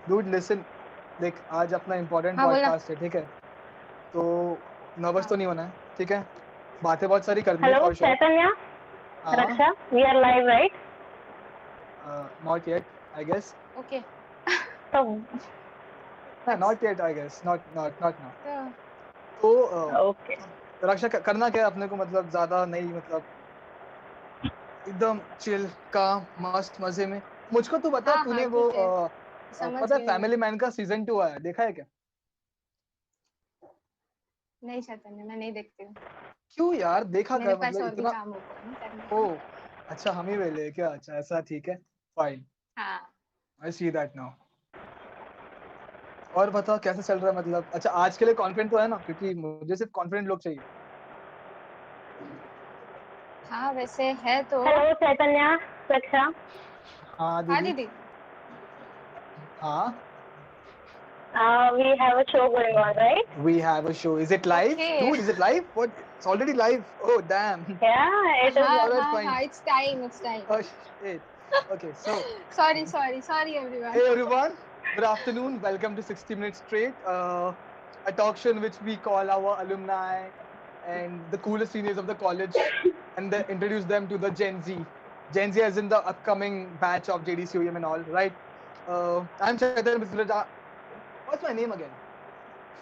Dude listen, देख आज अपना इम्पोर्टेंट हाँ बोलना। पॉडकास्ट है, ठीक है? तो नर्वस तो हाँ। नहीं होना है, ठीक है? बातें बहुत सारी करनी है Hello, फॉर श्योर। Chaitanya, हाँ, Raksha. We are live, right? Not yet I guess. Okay. So, ना बस not yet I guess, not now. तो तो okay. रक्षा करना क्या है अपने को, मतलब ज्यादा नहीं, मतलब एकदम चिल काम मस्त मजे में। मुझको तू बता, हाँ हाँ तूने वो ठीक है, समझ पता है गई। फैमिली मैन का सीजन 2 आया, देखा है क्या? नहीं चैतन्य, मैं नहीं देखती हूँ। क्यों यार, देखा मेरे कर, पास मतलब और भी इतना। काम होता है ना करने ओ को। अच्छा, हम ही वेले क्या? अच्छा ऐसा, ठीक है, फाइन, हाँ। आई सी दैट नाउ। और बता कैसा चल रहा है, मतलब अच्छा आज के लिए कॉन्फिडेंट तो है ना, क्योंकि मुझे सिर्फ कॉन्फिडेंट लोग चाहिए। हाँ वैसे है तो। Hello, Chaitanya, Raksha. हाँ हाँ दीदी। दीदी। हाँ, We have a show going on, right? we have a show. Is it live, okay. dude? Is it live? What? It's already live. Oh damn. Yeah, it is. हाँ All right, हाँ fine. हाँ, it's time it's time. Oh shit. Okay, so sorry sorry sorry everyone. hey everyone, good afternoon. Welcome to 60 Minutes Straight, a talk show in which we call our alumni and the coolest seniors of the college and they introduce them to the Gen Z. Gen Z as in the upcoming batch of JDCOM and all, right? I'm Chaitanya Prithviraj. What's my name again?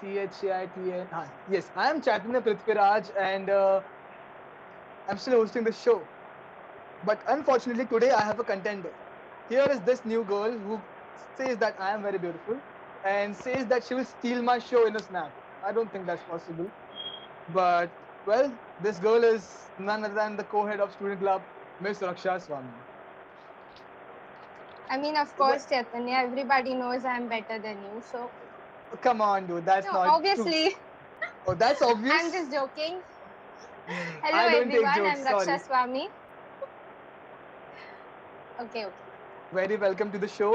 CHAITN. Yes, I am Chaitanya Prithviraj and I'm still hosting the show. But unfortunately, today I have a contender. Here is this new girl who says that I am very beautiful and says that she will steal my show in a snap. I don't think that's possible. But, well, this girl is none other than the co head of Student Club, Miss Raksha Swami. I mean of What? Course Chaitanya, everybody knows I am better than you, so Oh, come on, dude, that's no not true. Obviously. Oh, that's I am obvious. Just joking. Hello I don't take everyone, I jokes, am Raksha sorry. Swami. Okay okay. Very welcome to the show.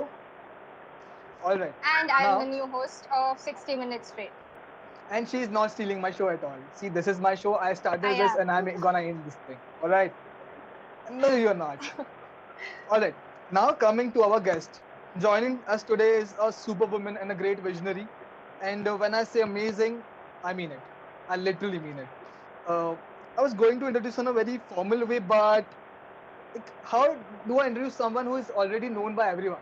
All right. And I am the Now, new host of 60 minutes straight. and she's not stealing my show at all. See, this is my show. I started I this and am. I'm gonna end this thing. All right. No, you're not. All right. Now, coming to our guest. Joining us today is a superwoman and a great visionary. And when I say amazing, I mean it. I literally mean it. Uh, I was going to introduce her in a very formal way, but like, how do I introduce someone who is already known by everyone?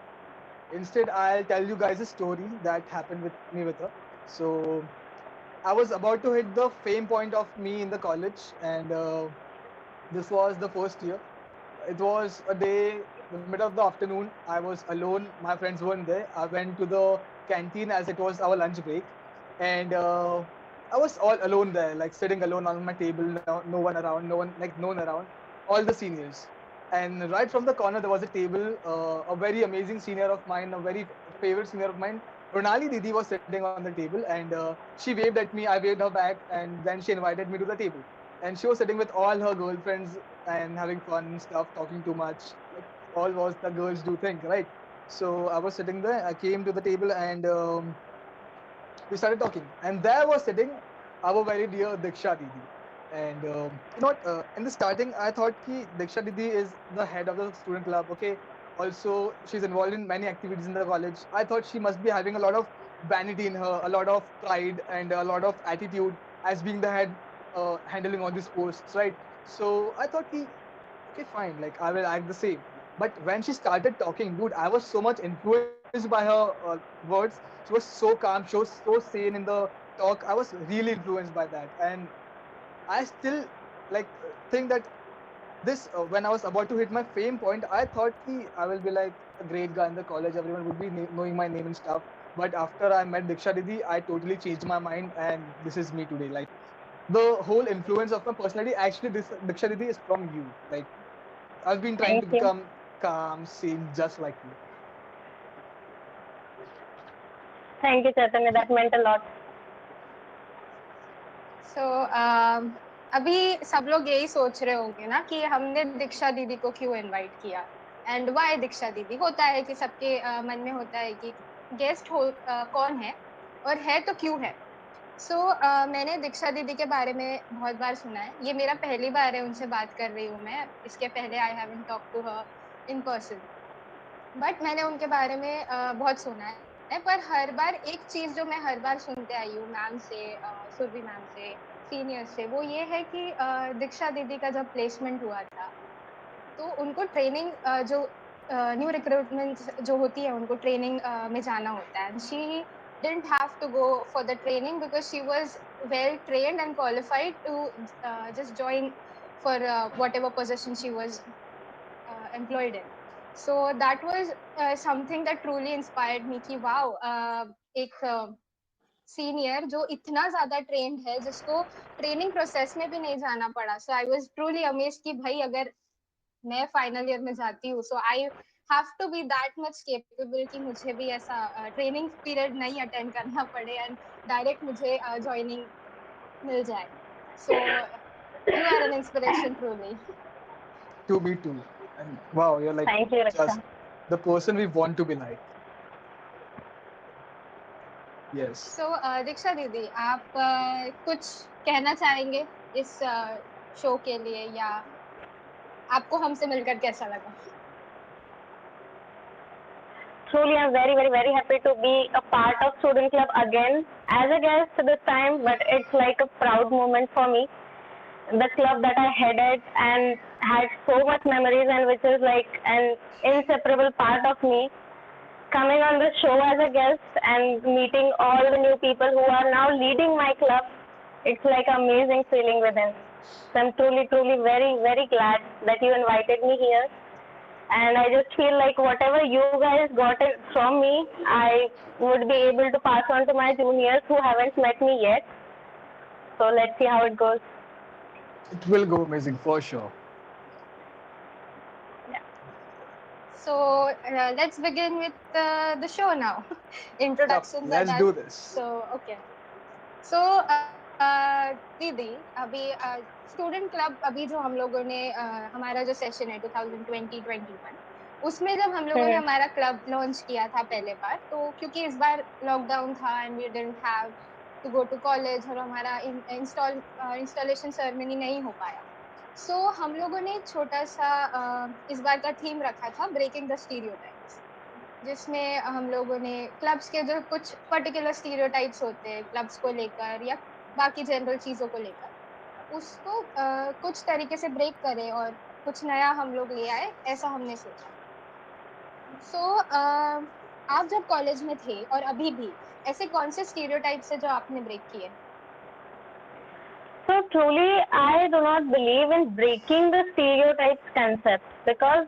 Instead, I'll tell you guys a story that happened with me with her. So, I was about to hit the fame point of me in the college, and this was the first year. It was a day, the middle of the afternoon. I was alone. My friends weren't there. I went to the canteen as it was our lunch break, and I was all alone there, like sitting alone on my table. No one around. No one, like no one around. All the seniors. And right from the corner there was a table. A very amazing senior of mine, a very favorite senior of mine, Ronali Didi, was sitting on the table, and she waved at me. I waved her back, and then she invited me to the table. And she was sitting with all her girlfriends and having fun and stuff, talking too much, like all was the girls do think, right? So I was sitting there. I came to the table and we started talking. And there was sitting our very dear Diksha Didi. And you know what? In the starting, I thought ki Diksha Didi is the head of the student club. Okay. Also, she's involved in many activities in the college. I thought she must be having a lot of vanity in her, a lot of pride, and a lot of attitude as being the head, handling all these posts, right? So I thought ki okay, fine. Like I will act the same. But when she started talking, dude, I was so much influenced by her words. She was so calm. She was so sane in the talk. I was really influenced by that, and I still like think that this when I was about to hit my fame point, I thought ki I will be like a great guy in the college. Everyone would be knowing my name and stuff. But after I met Diksha Didi, I totally changed my mind, and this is me today. Like the whole influence of my personality, actually, this Diksha Didi is from you. Like I've been trying to Thank you. become calm, sane, just like you. Thank you, Chaitanya. That meant a lot. सो अभी सब लोग यही सोच रहे होंगे ना कि हमने दीक्षा दीदी को क्यों इनवाइट किया। एंड वाई दीक्षा दीदी, होता है कि सबके मन में होता है कि गेस्ट हो कौन है, और है तो क्यों है। सो मैंने दीक्षा दीदी के बारे में बहुत बार सुना है। ये मेरा पहली बार है उनसे बात कर रही हूँ मैं। इसके पहले I haven't talk to her in person, but मैंने उनके बारे में बहुत सुना है। है, पर हर बार एक चीज जो मैं हर बार सुनते आई हूँ मैम से, सुरभि मैम से, सीनियर से, वो ये है कि दीक्षा दीदी का जब प्लेसमेंट हुआ था तो उनको ट्रेनिंग जो न्यू रिक्रूटमेंट जो होती है उनको ट्रेनिंग में जाना होता है, she didn't have to go for the training because she was well trained and qualified to just join for whatever position she was employed in. So that was something that truly inspired me कि wow, एक senior जो इतना ज्यादा trend है जिसको training process में भी नहीं जाना पड़ा. So I was truly amazed कि भाई अगर मैं फाइनल ईयर में जाती हूँ so I have to be that much capable कि मुझे भी ऐसा ट्रेनिंग पीरियड नहीं अटेंड करना पड़े एंड डायरेक्ट मुझे ज्वाइनिंग मिल जाए. So you are an inspiration truly. To me too. And wow, you're like Thank you, Raksha. just the person we want to be like. Yes. सो दीक्षा दीदी, आप कुछ कहना चाहेंगे इस शो के लिए, या आपको हमसे मिलकर कैसा लगा? Truly, I'm very, very, very happy to be a part of Student Club again as a guest this time, but it's like a proud moment for me. The club that I headed and had so much memories and which is like an inseparable part of me. Coming on the show as a guest and meeting all the new people who are now leading my club, it's like an amazing feeling within. So I'm truly, truly very, very glad that you invited me here. And I just feel like whatever you guys got it from me, I would be able to pass on to my juniors who haven't met me yet. So let's see how it goes. It will go amazing for sure. So let's begin with the show now. Introductions are Let's done. do this. So okay. So दीदी, अभी student club अभी जो हम लोगों ने हमारा जो session है 2020-21, उसमें जब हम लोगों ने हमारा क्लब लॉन्च किया था पहले बार, तो क्योंकि इस बार लॉकडाउन था and we didn't have to go to college और हमारा इंस्टॉलेशन सेरेमनी नहीं हो पाया, सो हम लोगों ने छोटा सा इस बार का थीम रखा था ब्रेकिंग द स्टीरियोटाइप्स, जिसमें हम लोगों ने क्लब्स के जो कुछ पर्टिकुलर स्टीरियोटाइप्स होते हैं क्लब्स को लेकर या बाकी जनरल चीज़ों को लेकर, उसको कुछ तरीके से ब्रेक करें और कुछ नया हम लोग ले आए, ऐसा हमने सोचा. सो आप जब कॉलेज में थे और अभी भी ऐसे कौन से स्टीरियोटाइप्स है जो आपने ब्रेक किए? So truly, I do not believe in breaking the stereotypes concept, because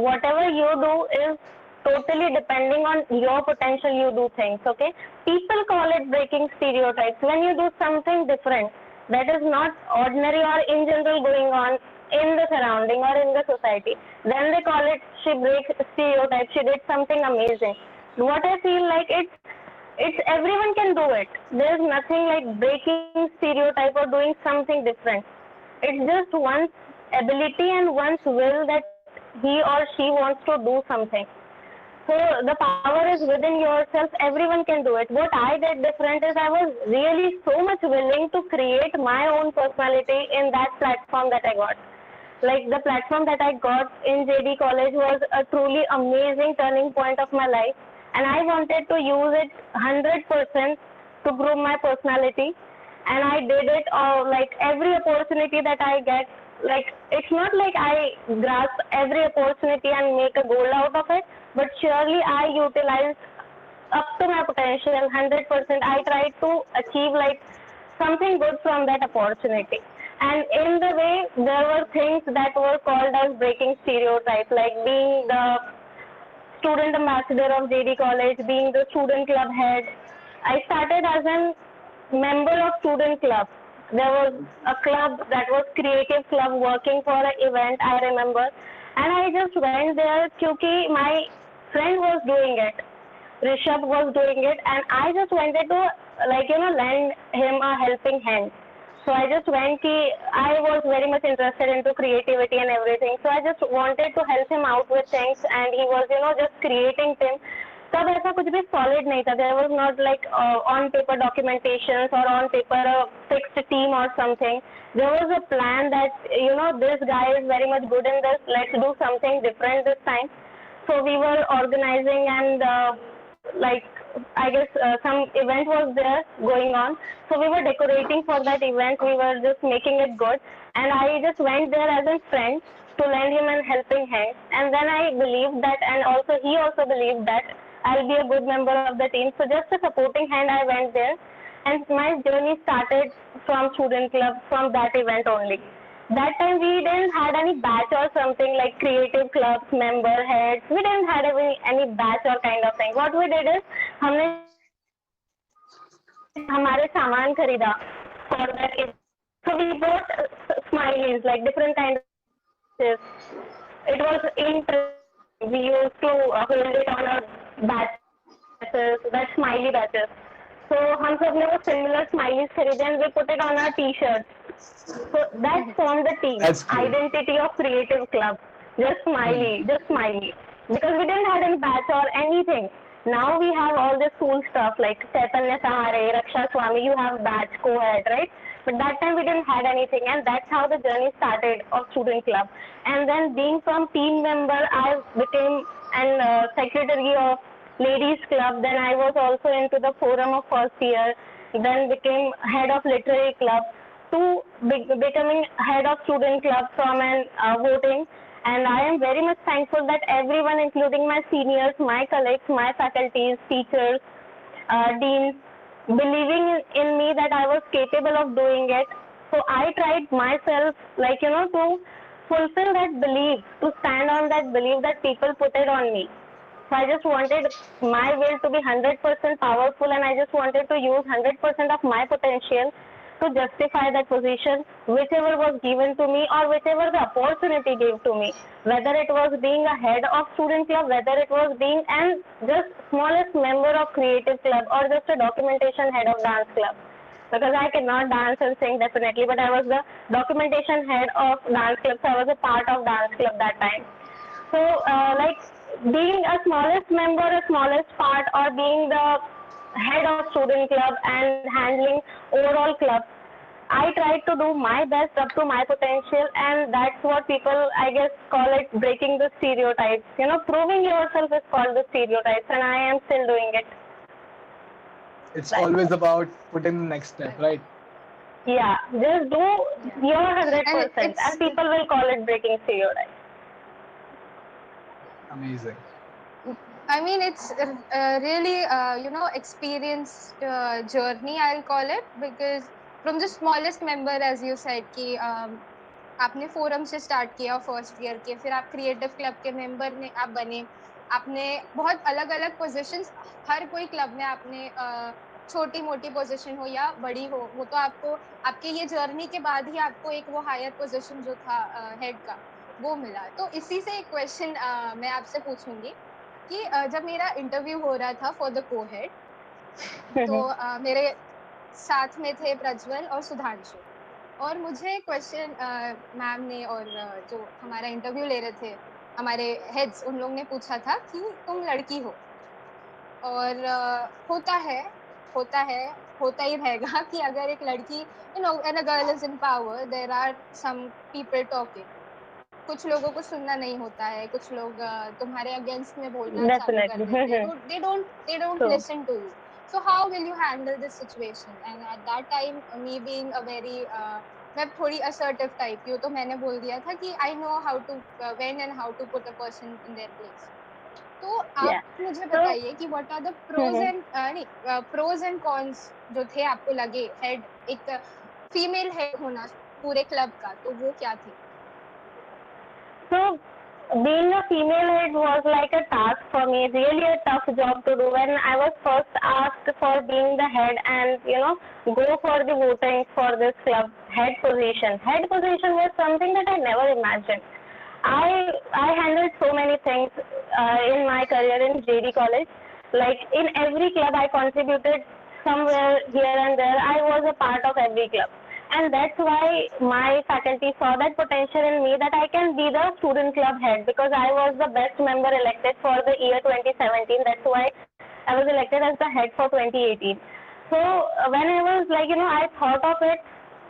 whatever you do is totally depending on your potential. You do things, okay? People call it breaking stereotypes when you do something different that is not ordinary or in general going on in the surrounding or in the society. Then they call it she breaks stereotypes. She did something amazing. What I feel like it's everyone can do it. There's nothing like breaking stereotype or doing something different. It's just one's ability and one's will that he or she wants to do something. So the power is within yourself. Everyone can do it. What I did different is I was really so much willing to create my own personality in that platform that I got. Like the platform that I got in JD College was a truly amazing turning point of my life. And I wanted to use it 100% to groom my personality, and I did it like every opportunity that I get. Like it's not like I grasp every opportunity and make a goal out of it, but surely I utilize up to my potential 100%. I try to achieve like something good from that opportunity. And in the way, there were things that were called as breaking stereotypes, like being the student ambassador of JD College, being the student club head. I started as a member of student club. There was a club that was creative club working for an event, I remember. And I just went there because my friend was doing it. Rishabh was doing it, and I just wanted to lend him a helping hand. So I just went. I was very much interested into creativity and everything. So I just wanted to help him out with things, and he was just creating things. तब ऐसा कुछ भी solid नहीं था. There was not like on paper documentations or on paper a fixed team or something. There was a plan that this guy is very much good in this. Let's do something different this time. So we were organizing and like I guess some event was there going on, so we were decorating for that event. We were just making it good, and I just went there as a friend to lend him a helping hand. And then I believed that, and also he also believed that I'll be a good member of the team. So just a supporting hand, I went there, and my journey started from student club, from that event only. That time we didn't had any batch or something like creative clubs, member heads. We didn't had any batch or kind of thing. What we did is हमने हमारे सामान खरीदा for that event. So we bought smileys like different kinds of. It was we used to hold it on our batches, that smiley batches. So हम सब ने वो similar smileys खरीदे and we put it on our t-shirts. So that formed the team That's cool. identity of creative club. Just smiley, just smiley. Because we didn't have any batch or anything. Now we have all this cool stuff like Chaitanya Sahare, Raksha Swami, you have batch, co-head, right? But that time we didn't have anything, and that's how the journey started of student club. And then being from team member, I became an secretary of ladies club. Then I was also into the forum of first year. Then became head of literary club. To becoming head of student club from an voting. And I am very much thankful that everyone, including my seniors, my colleagues, my faculties, teachers, deans, believing in me that I was capable of doing it. So I tried myself, to fulfill that belief, to stand on that belief that people put it on me. So I just wanted my will to be 100% powerful, and I just wanted to use 100% of my potential to justify that position, whichever was given to me or whichever the opportunity gave to me, whether it was being a head of student club, whether it was being an just smallest member of creative club or just a documentation head of dance club. Because I cannot dance and sing definitely, but I was the documentation head of dance club, so I was a part of dance club that time. So being a smallest member, a smallest part, or being the head of student club and handling overall club, I tried to do my best up to my potential, and that's what people, I guess, call it breaking the stereotypes. Proving yourself is called the stereotypes, and I am still doing it. It's always about putting the next step, right? Yeah, just do your 100%, and people will call it breaking stereotypes. Amazing. I mean, it's really, experienced journey, I'll call it, because from the smallest member, as you said, कि आपने forum से start किया first year के, फिर आप creative club के member ने आप बने, आपने बहुत अलग अलग पोजीशंस, हर कोई क्लब में आपने छोटी मोटी पोजीशन हो या बड़ी हो, वो तो आपको आपके ये जर्नी के बाद ही आपको एक वो हायर पोजीशन जो था हेड का वो मिला. तो इसी से एक क्वेश्चन मैं आपसे पूछूंगी कि जब मेरा इंटरव्यू हो रहा था फॉर द को हेड, तो मेरे साथ में थे प्रज्वल और सुधांशु, और मुझे क्वेश्चन मैम ने और जो हमारा इंटरव्यू ले रहे थे हमारे हेड्स, उन लोग ने पूछा था कि तुम लड़की हो, और होता ही रहेगा कि अगर एक लड़की, and a girl is in power, there are some people talking. कुछ लोगों को सुनना नहीं होता है, कुछ लोग तुम्हारे अगेंस्ट में बोलना चालू कर देते हैं, they don't listen to you. So how will you handle this situation? And at that time, me being a very मैं थोड़ी assertive type की हूँ, तो मैंने बोल दिया था कि I know how to when and how to put a person in their place. तो आप मुझे बताइए कि what are the pros and cons जो थे आपको लगे हेड, एक फीमेल हेड होना पूरे क्लब का, तो वो क्या थे? So, being a female head was like a task for me, really a tough job to do. When I was first asked for being the head and, go for the voting for this club head position was something that I never imagined. I handled so many things in my career in JD College. Like in every club I contributed somewhere here and there. I was a part of every club. And that's why my faculty saw that potential in me that I can be the student club head, because I was the best member elected for the year 2017. That's why I was elected as the head for 2018. So when I was I thought of it,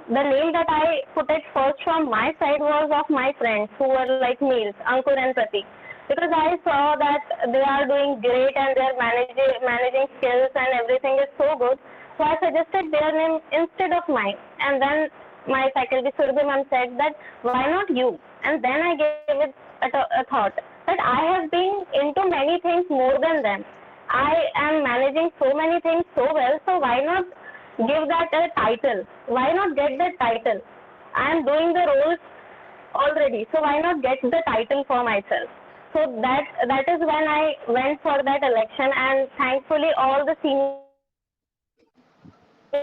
the name that I put it first from my side was of my friends who were like males, Ankur and Pratik. because I saw that they are doing great and their managing skills and everything is so good. So I suggested their name instead of mine. And then my faculty Surbhi ma'am said that why not you? And then I gave it a thought that I have been into many things more than them. I am managing so many things so well, so why not give that a title? Why not get that title? I am doing the roles already, so why not get the title for myself? So that is when I went for that election, and thankfully all the seniors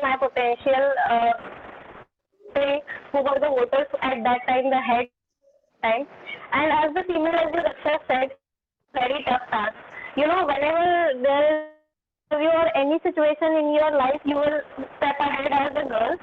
my potential who were the voters at that time, the head time. And as the female, as the Raksha said, very tough task. You know, whenever there is interview or any situation in your life, you will step ahead as a girl.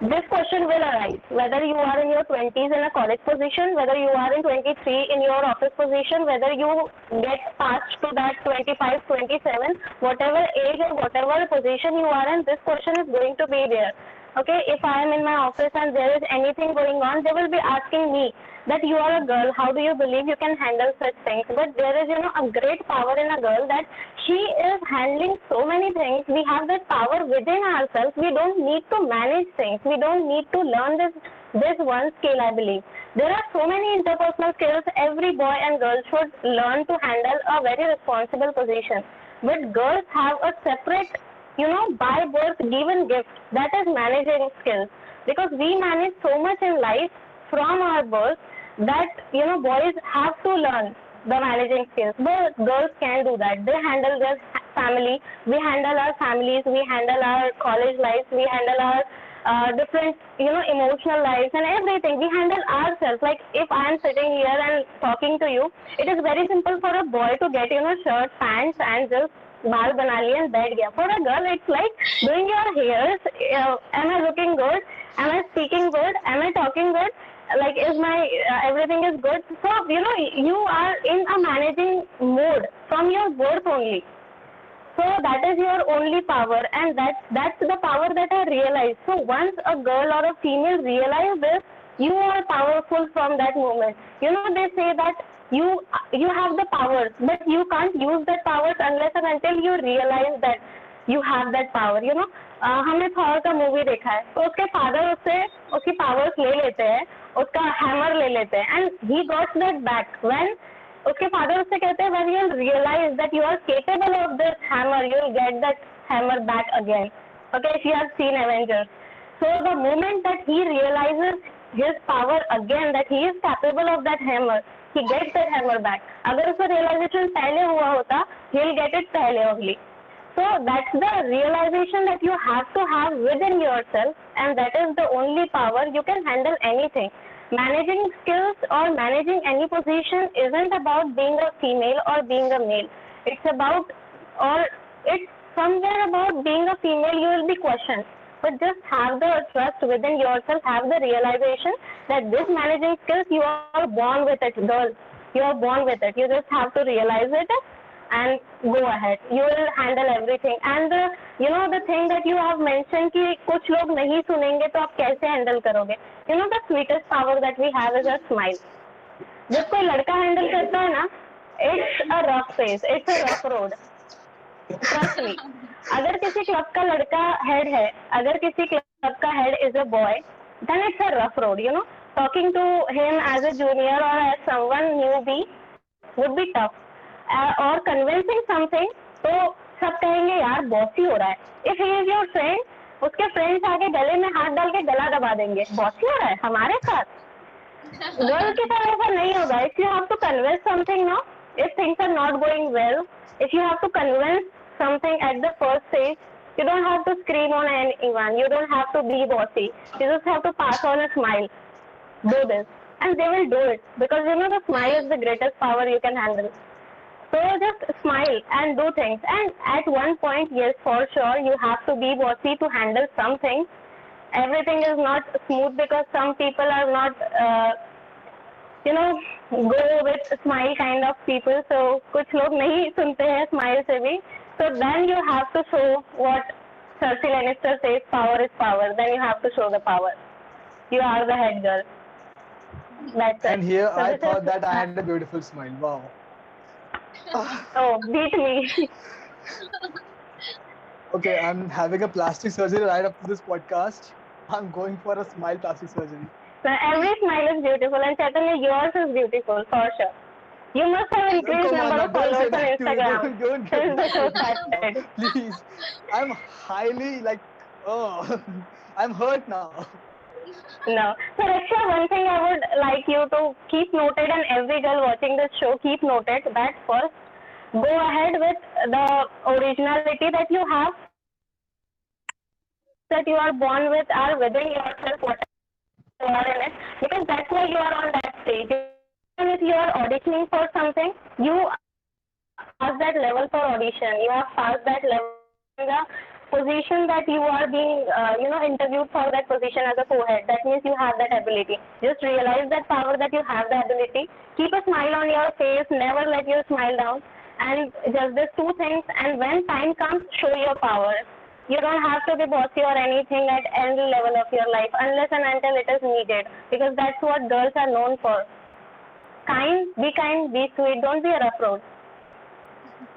This question will arise, whether you are in your 20s in a college position, whether you are in 23 in your office position, whether you get passed to that 25, 27, whatever age or whatever position you are in, this question is going to be there. Okay, if I am in my office and there is anything going on, they will be asking me that you are a girl, how do you believe you can handle such things? But there is, a great power in a girl that she is handling so many things. We have that power within ourselves. We don't need to manage things. We don't need to learn this one skill, I believe. There are so many interpersonal skills every boy and girl should learn to handle a very responsible position. But girls have a separate by birth given gift, that is managing skills, because we manage so much in life from our birth that boys have to learn the managing skills, but girls can do that. They handle their family, we handle our families, we handle our college lives, we handle our different emotional lives and everything. We handle ourselves. Like if I am sitting here and talking to you, it is very simple for a boy to get shirt, pants and just बाल बना लिया and बैठ गया. For a girl, it's like doing your hairs. Am I looking good? Am I speaking good? Am I talking good? Like, is my everything is good? So you are in a managing mode from your birth only. So that is your only power, and that's the power that I realized. So once a girl or a female realize this, you are powerful from that moment. They say that you have the powers, but you can't use that powers unless and until you realize that you have that power. हमने Thor का movie देखा है, तो उसके father उससे उसकी powers ले लेते हैं, उसका हैमर ले लेते हैं, and he got that back when उसके फादर उससे कहते हैं when you realize that you are capable of this hammer, you will get that hammer back again. Okay, if you have seen Avengers. So the moment that he realizes his power again, that he is capable of that hammer, he gets that hammer back. अगर उसका realization पहले हुआ होता, he'll get it पहले only. So that's the realization that you have to have within yourself, and that is the only power. You can handle anything. Managing skills or managing any position isn't about being a female or being a male. It's about, or it's somewhere about being a female, you will be questioned. But just have the trust within yourself, have the realization that this managing skills, you are born with it, girl. You are born with it. You just have to realize it and go ahead. You will handle everything. And the thing that you have mentioned कि कुछ लोग नहीं सुनेंगे तो आप कैसे handle करोगे? The sweetest power that we have is a smile. जब कोई लड़का handle करता है ना, it's a rough phase, it's a rough road. Trust me. अगर किसी क्लब का लड़का head है, अगर किसी क्लब का head is a boy, then it's a rough road. Talking to him as a junior or as someone newbie would be tough. Or convincing something, तो सब कहेंगे यार बॉसी हो रहा है. If he is your friend, उसके friends आके गले में हाथ डाल के गला दबा देंगे, बॉसी हो रहा है हमारे साथ. गर्ल के साथ ऐसा नहीं होगा. If you have to convince something, no, if things are not going well, if you have to convince something at the first stage, you don't have to scream on anyone, you don't have to be bossy, you just have to pass on a smile. Do this, and they will do it, because the smile is the greatest power you can handle. So just smile and do things. And at one point, yes, for sure, you have to be bossy to handle something. Everything is not smooth because some people are not, go with smile kind of people. So कुछ लोग नहीं सुनते हैं smile से भी. So then you have to show what Cersei Lannister says, power is power. Then you have to show the power. You are the head girl. That's it. And here So I this thought is- that I had a beautiful smile. Wow. Oh, beat me. Okay, I'm having a plastic surgery right after this podcast. I'm going for a smile plastic surgery. So every smile is beautiful, and certainly yours is beautiful for sure. You must have No, increased come on number now, of don't followers say on that to me. Instagram Don't get since the mad show at me now. started. Please. I'm highly like, oh, I'm hurt now. No. So Raksha, one thing I would like you to keep noted, and every girl watching this show keep noted that first go ahead with the originality that you have, that you are born with, are within yourself, whatever you are in it, because that's why you are on that stage. Even if you are auditioning for something, you passed that level for audition. You have passed that level in the position that you are being, interviewed for that position as a co-head. That means you have that ability. Just realize that power, that you have the ability. Keep a smile on your face. Never let your smile down. And just these two things. And when time comes, show your power. You don't have to be bossy or anything at any level of your life unless and until it is needed. Because that's what girls are known for. Kind, be sweet. Don't be a rough road.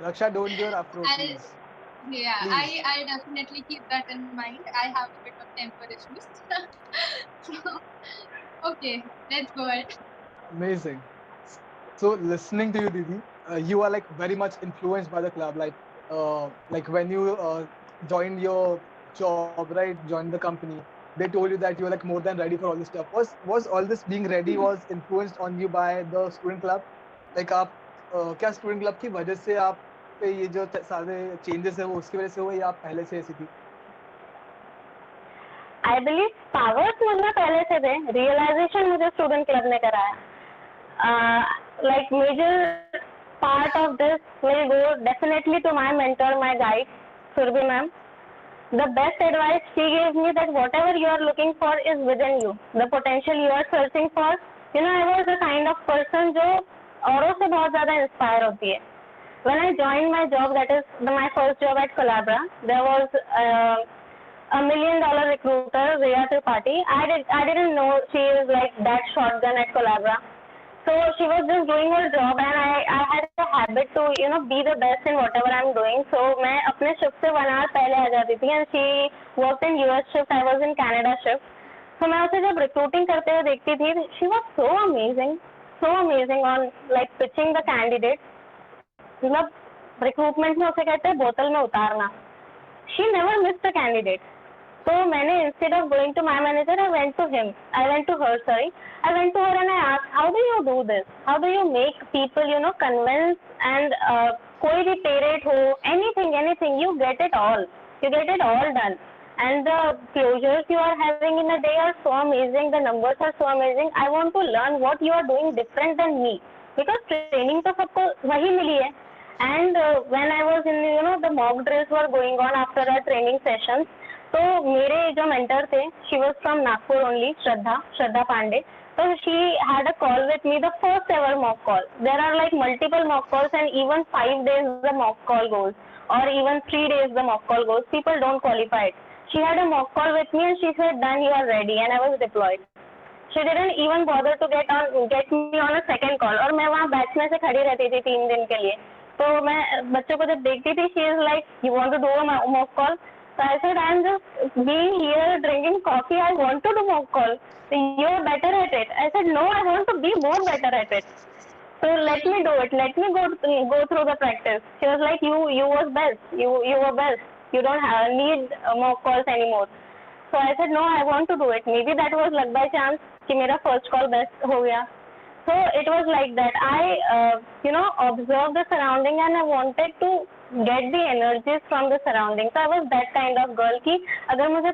Raksha, don't be your afro, I, please. yeah, Please. I definitely keep that in mind. I have a bit of temper issues. So, okay, let's go ahead. Amazing. So listening to you, Didi, you are like very much influenced by the club. Like when you joined your job, right? Joined the company. They told you that you were like more than ready for all this stuff. Was all this being ready was influenced on you by the student club? Like आप क्या student club की वजह से आप पे ये जो सारे changes है वो उसकी वजह से हुए या आप पहले से ऐसी थी? आई बिलीव पावर्स मुझे पहले से थे, रियलाइजेशन मुझे स्टूडेंट क्लब ने कराया. Like major part of this will go definitely to my mentor, my guide Surabhi ma'am. The best advice she gave me that whatever you are looking for is within you. The potential you are searching for. I was the kind of person जो औरों से बहुत ज़्यादा inspire होती है. When I joined my job, that is my first job at Collabra, there was a $1 million recruiter, Riya Tripathi. I didn't know she is like that shotgun at Collabra. So she was just doing her job, and I had a habit to be the best in whatever I'm doing. So मैं अपने shift से 1 hour पहले आ जाती थी, and she worked in US shift, I was in Canada shift. So मैं उसे जब recruiting करते हुए देखती थी, she was so amazing on like pitching the candidate. मतलब recruitment में उसे कहते हैं बोतल में उतारना. She never missed a candidate. So मैंने instead of going to my manager, I went to her, and I asked, how do you do this? How do you make people, convince, and कोई भी pay rate हो, anything, you get it all done. And the closures you are having in a day are so amazing, the numbers are so amazing. I want to learn what you are doing different than me, because training तो सबको वही मिली है. And when I was in, the mock drills were going on after our training sessions. तो मेरे जो mentor थे, she was from Nagpur only, Shraddha Pandey. So she had a call with me, the first ever mock call. There are like multiple mock calls, and even 5 days the mock call goes, or even 3 days the mock call goes. People don't qualify it. She had a mock call with me, and she said, "Done, you are ready," and I was deployed. She didn't even bother to get me on a second call. और मैं वहाँ batch में से खड़ी रहती थी 3 दिन के लिए. तो मैं बच्चों को जब देखती थी, she is like, "You want to do a mock call?" So I said, "I'm just being here drinking coffee. I want to do mock call. You are better at it." I said, "No, I want to be more better at it. So let me do it. Let me go through the practice." She was like, "You was best. You were best. You don't need mock calls anymore." So I said, "No, I want to do it." Maybe that was luck by chance कि मेरा first call best हो गया. So it was like that. I observed the surrounding, and I wanted to get the energies from the surrounding. So I was that kind of girl कि अगर मुझे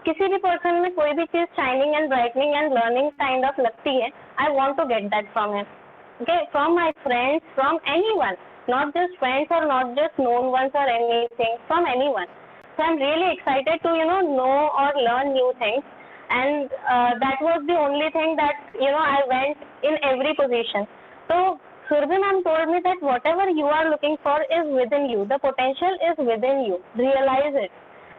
किसी भी person में कोई भी चीज shining and brightening and learning kind of लगती है, I want to get that from him. Okay, from my friends, from anyone, not just friends or not just known ones or anything, from anyone. So I'm really excited to know or learn new things, and that was the only thing that I went in every position. So Surbhi ma'am told me that whatever you are looking for is within you. The potential is within you. Realize it.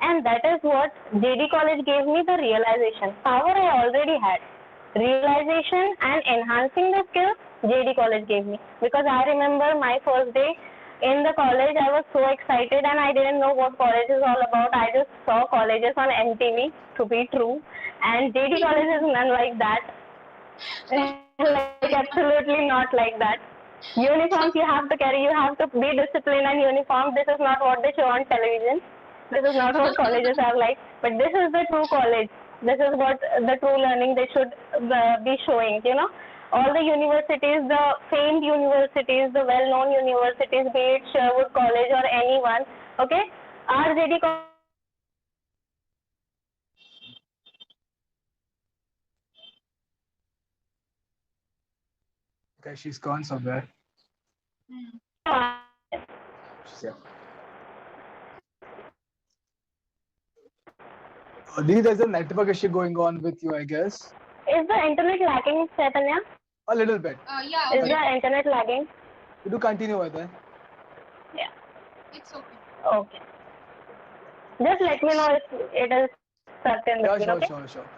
And that is what JD College gave me, the realization. Power I already had. Realization and enhancing the skills, JD College gave me, because I remember my first day in the college. I was so excited and I didn't know what college is all about. I just saw colleges on MTV, to be true, and JD College is none like that. Like absolutely not like that. Uniforms you have to carry, you have to be disciplined and uniform. This is not what they show on television. This is not what colleges are like. But this is the true college. This is what the true learning they should be showing. You know, all the universities, the famed universities, the well-known universities, be it Sherwood College or anyone. Okay, RJD College. Okay, she's gone somewhere. She's here. Didi, there's a network issue going on with you, I guess. Is the internet lagging, Chaitanya? A little bit. Yeah, Is okay. the internet lagging? You do continue with it. Yeah. It's okay. Okay. Just let me know if it is stuck in Yeah, between, sure, okay? sure.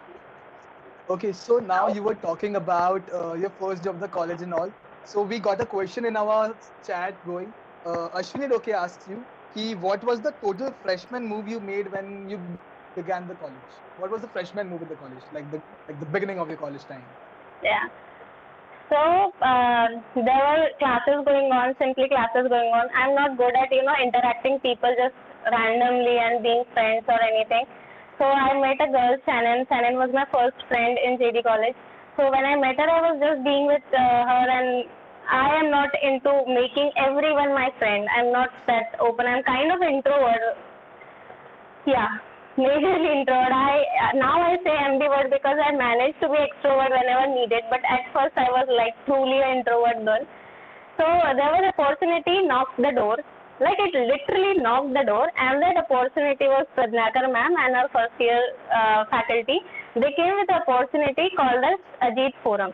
Okay, so now you were talking about your first day of the college and all. So we got a question in our chat going. Ashwini Roke asks you, what was the total freshman move you made when you began the college? What was the freshman move in the college, like the beginning of your college time? Yeah. So there were classes going on, simply classes going on. I'm not good at interacting people just randomly and being friends or anything. So I met a girl, Shannon. Shannon was my first friend in JD College. So when I met her, I was just being with her, and I am not into making everyone my friend. I'm not that open. I'm kind of introvert. Yeah, majorly introvert. Now I say ambivert because I managed to be extrovert whenever needed. But at first I was like truly an introvert girl. So there was an opportunity, knocked the door. Like it literally knocked the door, and that opportunity was Pradnakar ma'am and our first year faculty. They came with an opportunity called as Ajit Forum.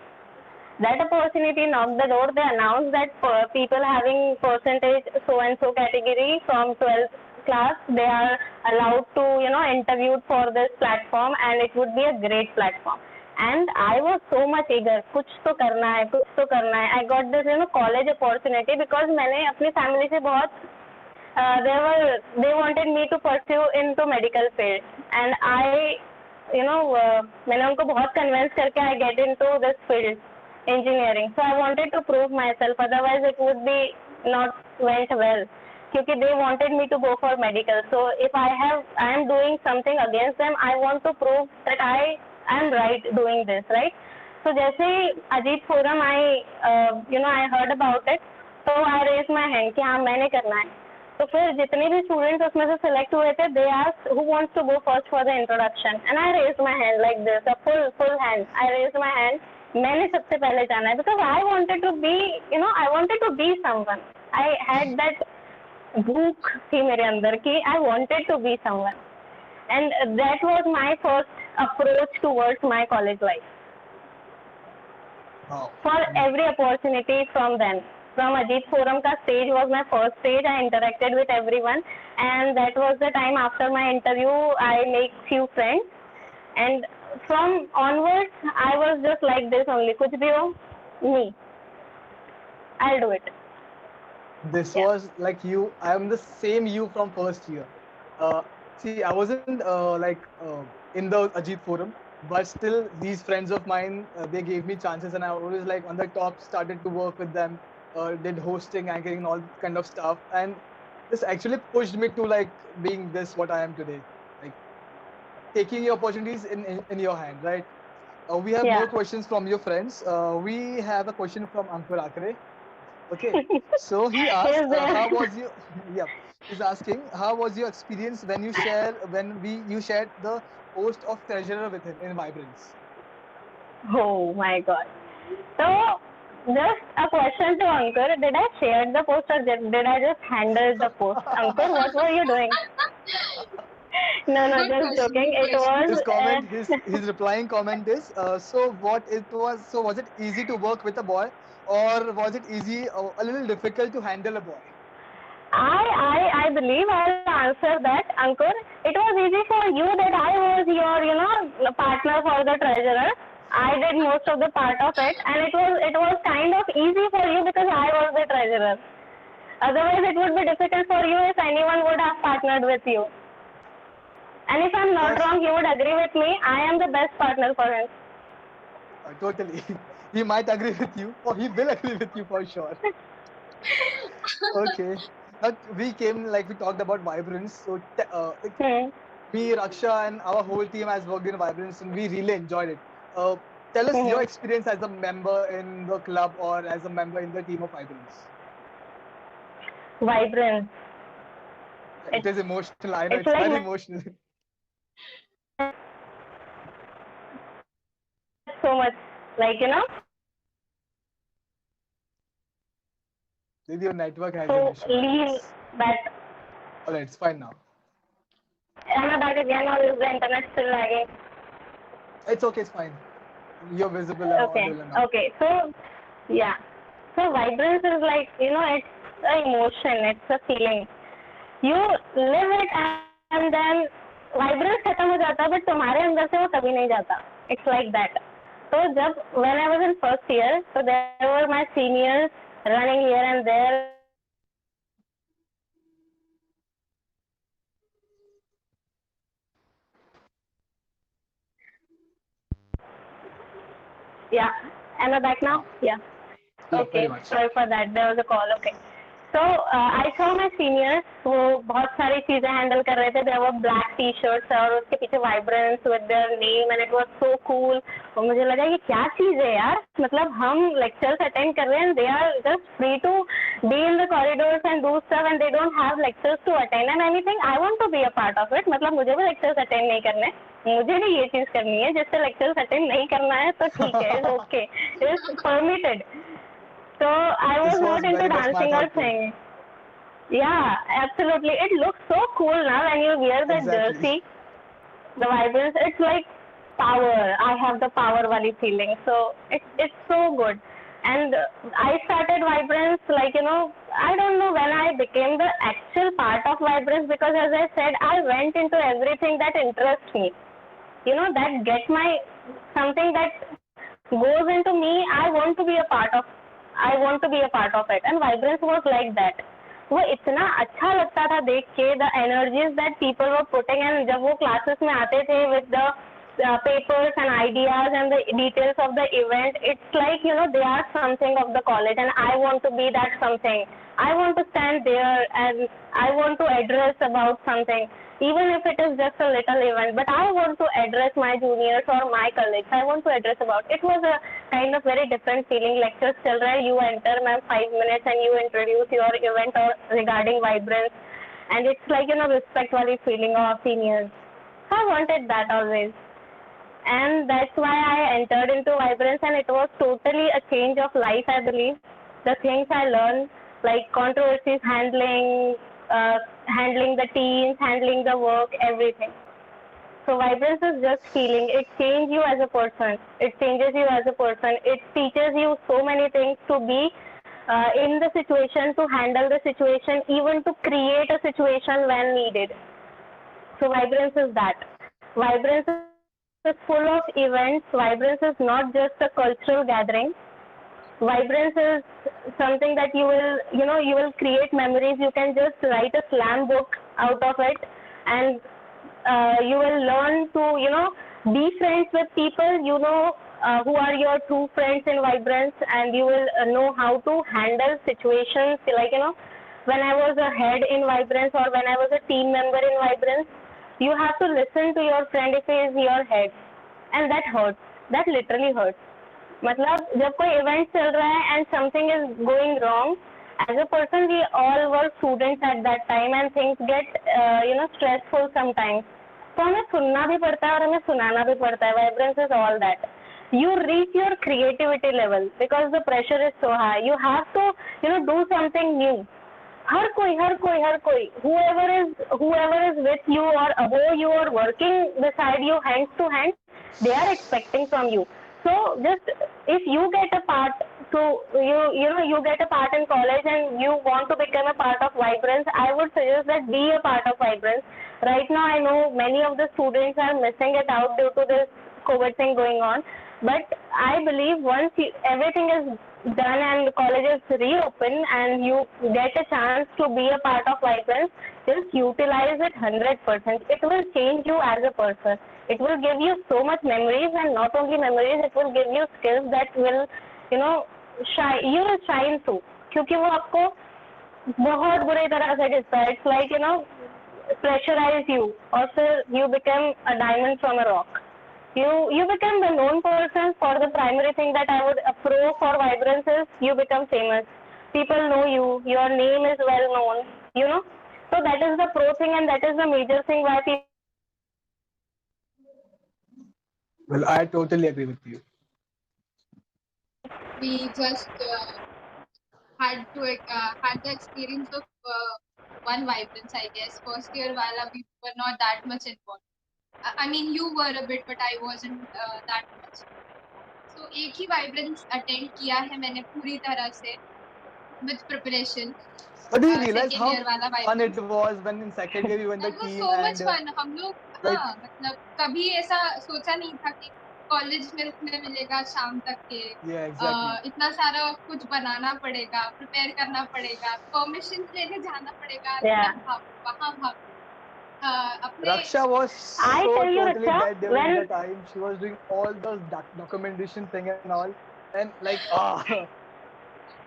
That opportunity knocked the door. They announced that people having percentage so and so category from 12th class, they are allowed to interview for this platform, and it would be a great platform. And I was so much eager. कुछ तो करना है, कुछ तो करना है. I got this college opportunity because मैंने अपनी family से बहुत they wanted me to pursue into medical field, and I मैंने उनको बहुत convince करके I get into this field, engineering. So I wanted to prove myself, otherwise it would be not went well. Because they wanted me to go for medical. So if I am doing something against them, I want to prove that I am right doing this, right? So जैसे Ajit Forum, I heard about it. So I raised my hand कि हाँ मैंने करना है. तो फिर जितने भी students उसमें से select हुए थे, they asked who wants to go first for the introduction, and I raised my hand like this, a full hand. I raised my hand. मैंने सबसे पहले जाना है because I wanted to be someone. I had that भूख थी मेरे अंदर कि I wanted to be someone, and that was my first approach towards my college life. Wow. For every opportunity from then. From Ajit Forum ka stage was my first stage. I interacted with everyone, and that was the time after my interview I make few friends, and from onwards I was just like this only. कुछ भी हो, me. I'll do it. This Yeah. was like you. I am the same you from first year. See, I wasn't in the Ajit Forum, but still these friends of mine, they gave me chances, and I always like on the top started to work with them, did hosting, anchoring, and all kind of stuff, and this actually pushed me to like being this what I am today, like taking your opportunities in your hand, right? We have Yeah. more questions from your friends. We have a question from Ankur Akre. Okay, so he asked, Yes, there. how was your? Yeah, he's asking, how was your experience when you shared the post of treasurer with him in Vibrance? Oh my God. So just a question to Ankur. Did I share the post or did I just handle the post? Ankur, what were you doing? No, Good just question, joking. good It question. was His comment, his replying comment is, was it easy to work with a boy, or was it easy, a little difficult to handle a boy? I believe I'll answer that, Ankur. It was easy for you that I was your, partner for the treasurer. I did most of the part of it, and it was kind of easy for you because I was the treasurer. Otherwise, it would be difficult for you if anyone would have partnered with you. And if I'm not Yes. wrong, you would agree with me. I am the best partner for him. Totally. He might agree with you, or he will agree with you for sure. Okay. But we came, like we talked about Vibrance. So like, me, Raksha, and our whole team has worked in Vibrance, and we really enjoyed it. Tell us your experience as a member in the club or as a member in the team of Vibrance. Vibrance. It is emotional. I know it's it's like very emotional. So much, like, you know. Maybe your network has So an issue. leave that. Alright, it's fine now. Am I back again, or is the internet still lagging? It's okay, it's fine. You're visible and Okay. audible now. Okay. So yeah. So Vibrance is like, you know, it's an emotion, it's a feeling. You live it and then Vibrance खत्म हो जाता है, but तुम्हारे अंदर से वो कभी नहीं जाता. It's like that. So जब when I was in first year, so there were my seniors running here and there. Yeah. Am I back now? Yeah. Yeah, Okay. very much. Sorry for that. There was a call. Okay. So I saw my seniors वो बहुत सारी चीजें handle कर रहे थे. There were black t-shirts और उसके पीछे Vibrance with their name and it was so cool. और मुझे लगा ये क्या चीज है यार. मतलब हम lectures attend कर रहे हैं and they are just free to be in the corridors and do stuff and they don't have lectures to attend and anything. I want to be a part of it. मतलब मुझे भी lectures attend नहीं करने. मुझे भी ये चीज करनी है. जिससे lectures attend नहीं करना है तो ठीक है. It's okay. It's permitted. So I was not into dancing or singing. Yeah, absolutely. It looks so cool now when you wear the jersey. The Vibrance, it's like power. I have the power wali feeling. So it's so good. And I started Vibrance, like, you know, I don't know when I became the actual part of Vibrance because as I said, I went into everything that interests me. You know, that get my, something that goes into me, I want to be a part of it. And Vibrance was like that. वो इतना अच्छा लगता था देख के the energies that people were putting and जब वो classes में आते थे with the papers and ideas and the details of the event, it's like, you know, they are something of the college and I want to be that something. I want to stand there and I want to address about something, even if it is just a little event, but I want to address my juniors or my colleagues. I want to address about. It was a kind of very different feeling. Lectures chal raha hai, you enter, ma'am, 5 minutes and you introduce your event or regarding Vibrance, and it's like, you know, respect wali feeling of seniors. I wanted that always. And that's why I entered into Vibrance and it was totally a change of life, I believe. The things I learned, like controversies, handling the teams, handling the work, everything. So Vibrance is just feeling. It changes you as a person. It changes you as a person. It teaches you so many things to be in the situation, to handle the situation, even to create a situation when needed. So Vibrance is that. Vibrance is full of events. Vibrance is not just a cultural gathering. Vibrance is something that you will create memories. You can just write a slam book out of it, and you will learn to, you know, be friends with people, you know, who are your true friends in Vibrance, and you will know how to handle situations. Like, you know, when I was a head in Vibrance or when I was a team member in Vibrance, you have to listen to your friend if he is your head, and that hurts. That literally hurts. मतलब जब कोई event चल रहा है and something is going wrong, as a person we all were students at that time and things get stressful sometimes. तो हमें सुनना भी पड़ता है और हमें सुनाना भी पड़ता है. Vibrance is all that. You reach your creativity level because the pressure is so high. You have to, you know, do something new. हर कोई whoever is with you or above you or working beside you hand to hand, they are expecting from you. So just if you get a part you get a part in college and you want to become a part of Vibrance, I would suggest that be a part of Vibrance. Right now I know many of the students are missing it out due to this COVID thing going on, But I believe once everything is done and the colleges reopen and you get a chance to be a part of Vibrance, just utilize it 100%. It will change you as a person. It will give you so much memories, and not only memories, it will give you skills that will, you know, you will shine through. क्योंकि वो आपको बहुत बुरी तरह से गिरता है. It's like, you know, pressurize you, or so you become a diamond from a rock. You become the known person for the primary thing that I would pro for Vibrance is you become famous. People know you. Your name is well known. You know, so that is the pro thing, and that is the major thing why people. Well, I totally agree with you. We just had the experience of one Vibrance, I guess. First year wala we were not that much involved. I mean, you were a bit, but I wasn't that much. So एक ही Vibrance attend किया है मैंने पूरी तरह से with preparation. But do you realize second how year वाला fun Vibrance. it was when in second year you were in the That was team so much and fun. हम लोग like- हाँ मतलब कभी ऐसा सोचा नहीं था कि कॉलेज में रुकने मिलेगा शाम तक के. yeah, exactly. इतना सारा कुछ बनाना पड़ेगा, प्रिपेयर करना पड़ेगा, परमिशन लेने जाना पड़ेगा. Yeah. वहाँ भाग. अपने Raksha was so I tell you, totally Raksha, dead during when- the time. She was doing all those documentation thing and all, and like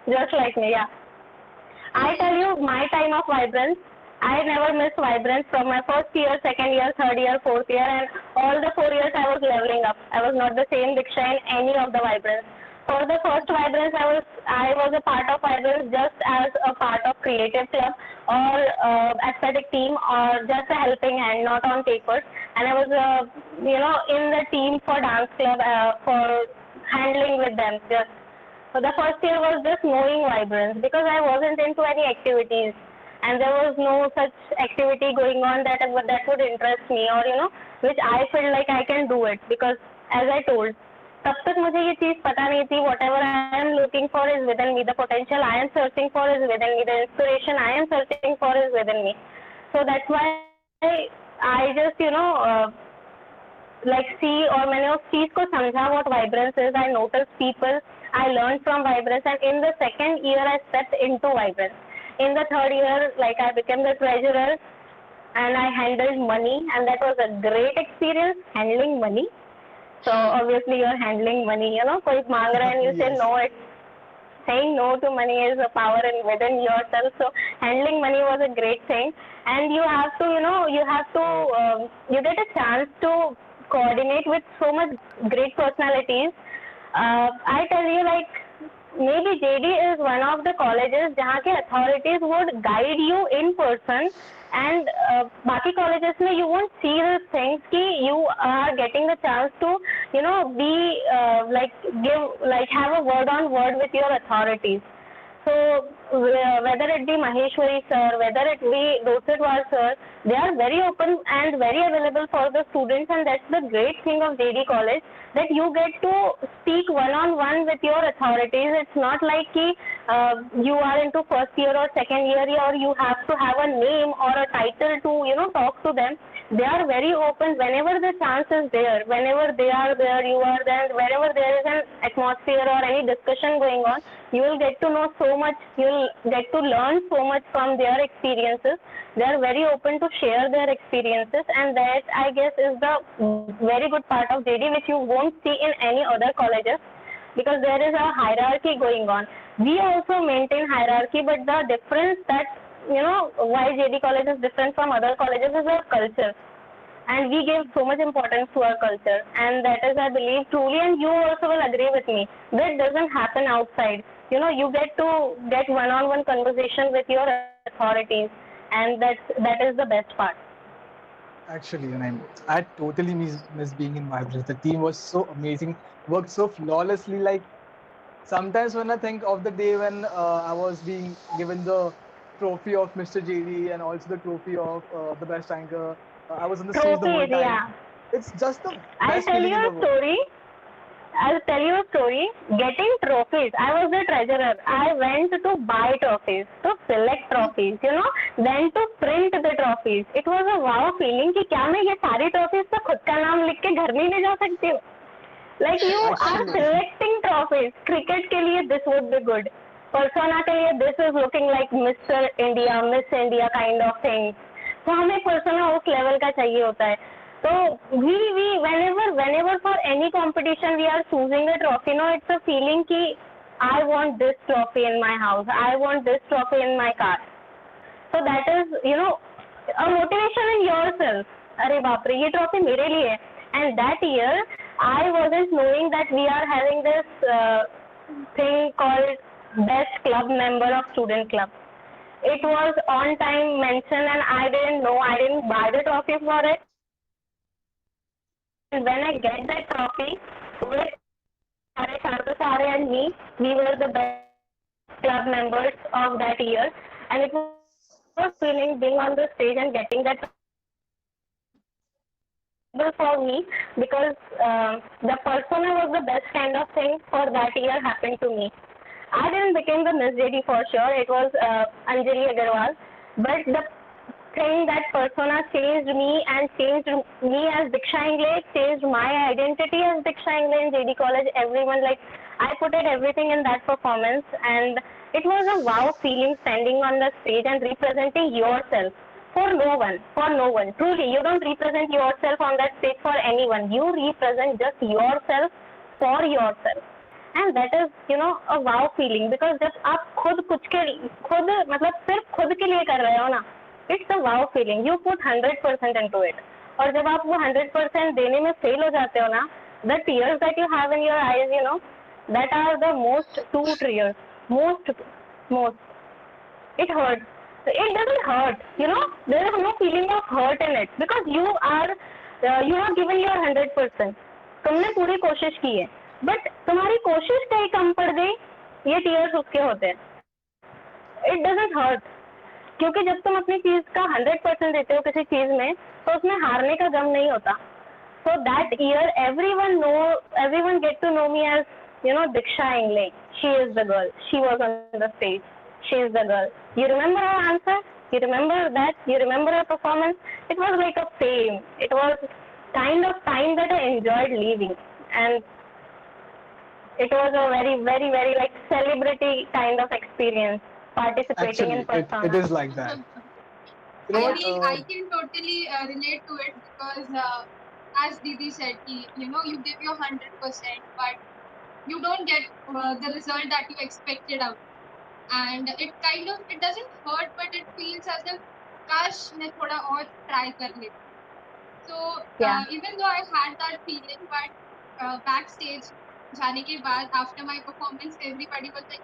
Just like me, yeah. I tell you, my time of Vibrance, I never missed Vibrance from my first year, second year, third year, fourth year, and all the 4 years I was leveling up. I was not the same Diksha in any of the Vibrance. For the first Vibrance, I was a part of Vibrance just as a part of creative club or aesthetic team or just a helping hand, not on papers. And I was, in the team for dance club for handling with them. Just so the first year was just knowing Vibrance because I wasn't into any activities. And there was no such activity going on that would interest me or which I feel like I can do it because as I told, तब तक मुझे ये चीज पता नहीं थी. Whatever I am looking for is within me. The potential I am searching for is within me. The inspiration I am searching for is within me. So that's why I just like see or मैंने उस चीज को समझा what Vibrance is. I noticed people. I learned from Vibrance, and in the second year I stepped into Vibrance. In the third year, like I became the treasurer and I handled money, and that was a great experience handling money. So obviously you're handling money, कोई मांग रहा है and you say Yes. no. Saying no to money is a power within yourself. So handling money was a great thing, and you have to, you get a chance to coordinate with so much great personalities. I tell you, like, maybe JD is one of the colleges जहाँ के authorities would guide you in person, and बाकी colleges में you won't see these things कि you are getting the chance to be have a word on word with your authorities. So whether it be Maheshwari sir, whether it be Dosidwar sir, they are very open and very available for the students, and that's the great thing of JD College, that you get to speak one-on-one with your authorities. It's not like you are into first year or second year or you have to have a name or a title to talk to them. They are very open whenever the chance is there. Whenever they are there, you are there. Wherever there is an atmosphere or any discussion going on, you will get to know so much. You will get to learn so much from their experiences. They are very open to share their experiences, and that, I guess, is the very good part of JD, which you won't see in any other colleges, because there is a hierarchy going on. We also maintain hierarchy, but the difference that why JD College is different from other colleges is our culture, and we give so much importance to our culture, and that is, I believe, truly, and you also will agree with me, that doesn't happen outside. You get to get one-on-one conversation with your authorities, and that is the best part. Actually, and I totally miss being in Vibrance. The team was so amazing, worked so flawlessly. Like sometimes when I think of the day when I was being given the trophy of Mr. JD and also the trophy of the best anchor, I was on the stage the whole Trophies, time. yeah. It's just the I'll best tell feeling you in the a world. story. Getting trophies. I was the treasurer. I went to buy trophies, to select trophies, then to print the trophies. It was a wow feeling कि क्या मैं ये सारी trophies पे खुद का नाम लिख के घर में ले जा सकती हूँ. Like you are Actually, selecting trophies. Cricket के लिए this would be good. Persona के लिए this is looking like Mr. India, Miss India kind of thing. तो हमें persona उस level का चाहिए होता है. So we whenever for any competition we are choosing a trophy, no, it's a feeling कि I want this trophy in my house. I want this trophy in my car. So that is, a motivation in yourself. अरे बाप रे, ये trophy मेरे लिए है. And that year, I wasn't knowing that we are having this thing called best club member of student club. It was on time mentioned and I didn't know. I didn't buy the trophy for it. And when I get that trophy, with Sare and me, we were the best club members of that year. And it was feeling being on the stage and getting that for me, because the persona was the best kind of thing for that year happened to me. I didn't become the Miss JD for sure. It was Anjali Agarwal, but the thing that persona changed me and changed me as Diksha Ingle, changed my identity as Diksha Ingle in JD College. Everyone, like, I put it everything in that performance, and it was a wow feeling standing on the stage and representing yourself. For no one. Truly, you don't represent yourself on that stage for anyone. You represent just yourself for yourself. And that is, a wow feeling. Because जब आप खुद मतलब सिर्फ खुद के लिए कर रहे हो ना, it's a wow feeling. You put 100% into it. और जब आप वो 100% देने में fail हो जाते हो ना, the tears that you have in your eyes, that are the most two tears. Most. It hurts. It doesn't hurt, there is no feeling of hurt in it, because you have given your 100%. तुमने पूरी कोशिश की है, but तुम्हारी कोशिश कहीं कम पड़ गई, ये tears उसके होते हैं. It doesn't hurt, क्योंकि जब तुम अपनी चीज का 100% देते हो किसी चीज में, तो उसमें हारने का गम नहीं होता. So that year, everyone get to know me as, Diksha Ingle. She is the girl. She was on the stage. She is the girl. You remember her answer? You remember that? You remember her performance? It was like a fame. It was kind of time that I enjoyed leaving. And it was a very, very, very like celebrity kind of experience participating in persona. It is like that. I can totally relate to it, because as Didi said, you give your 100%, but you don't get the result that you expected out. And it doesn't hurt, but it feels as if kash मैं थोड़ा और try कर लेती. So even though I had that feeling, but backstage जाने के बाद, after my performance, everybody was like,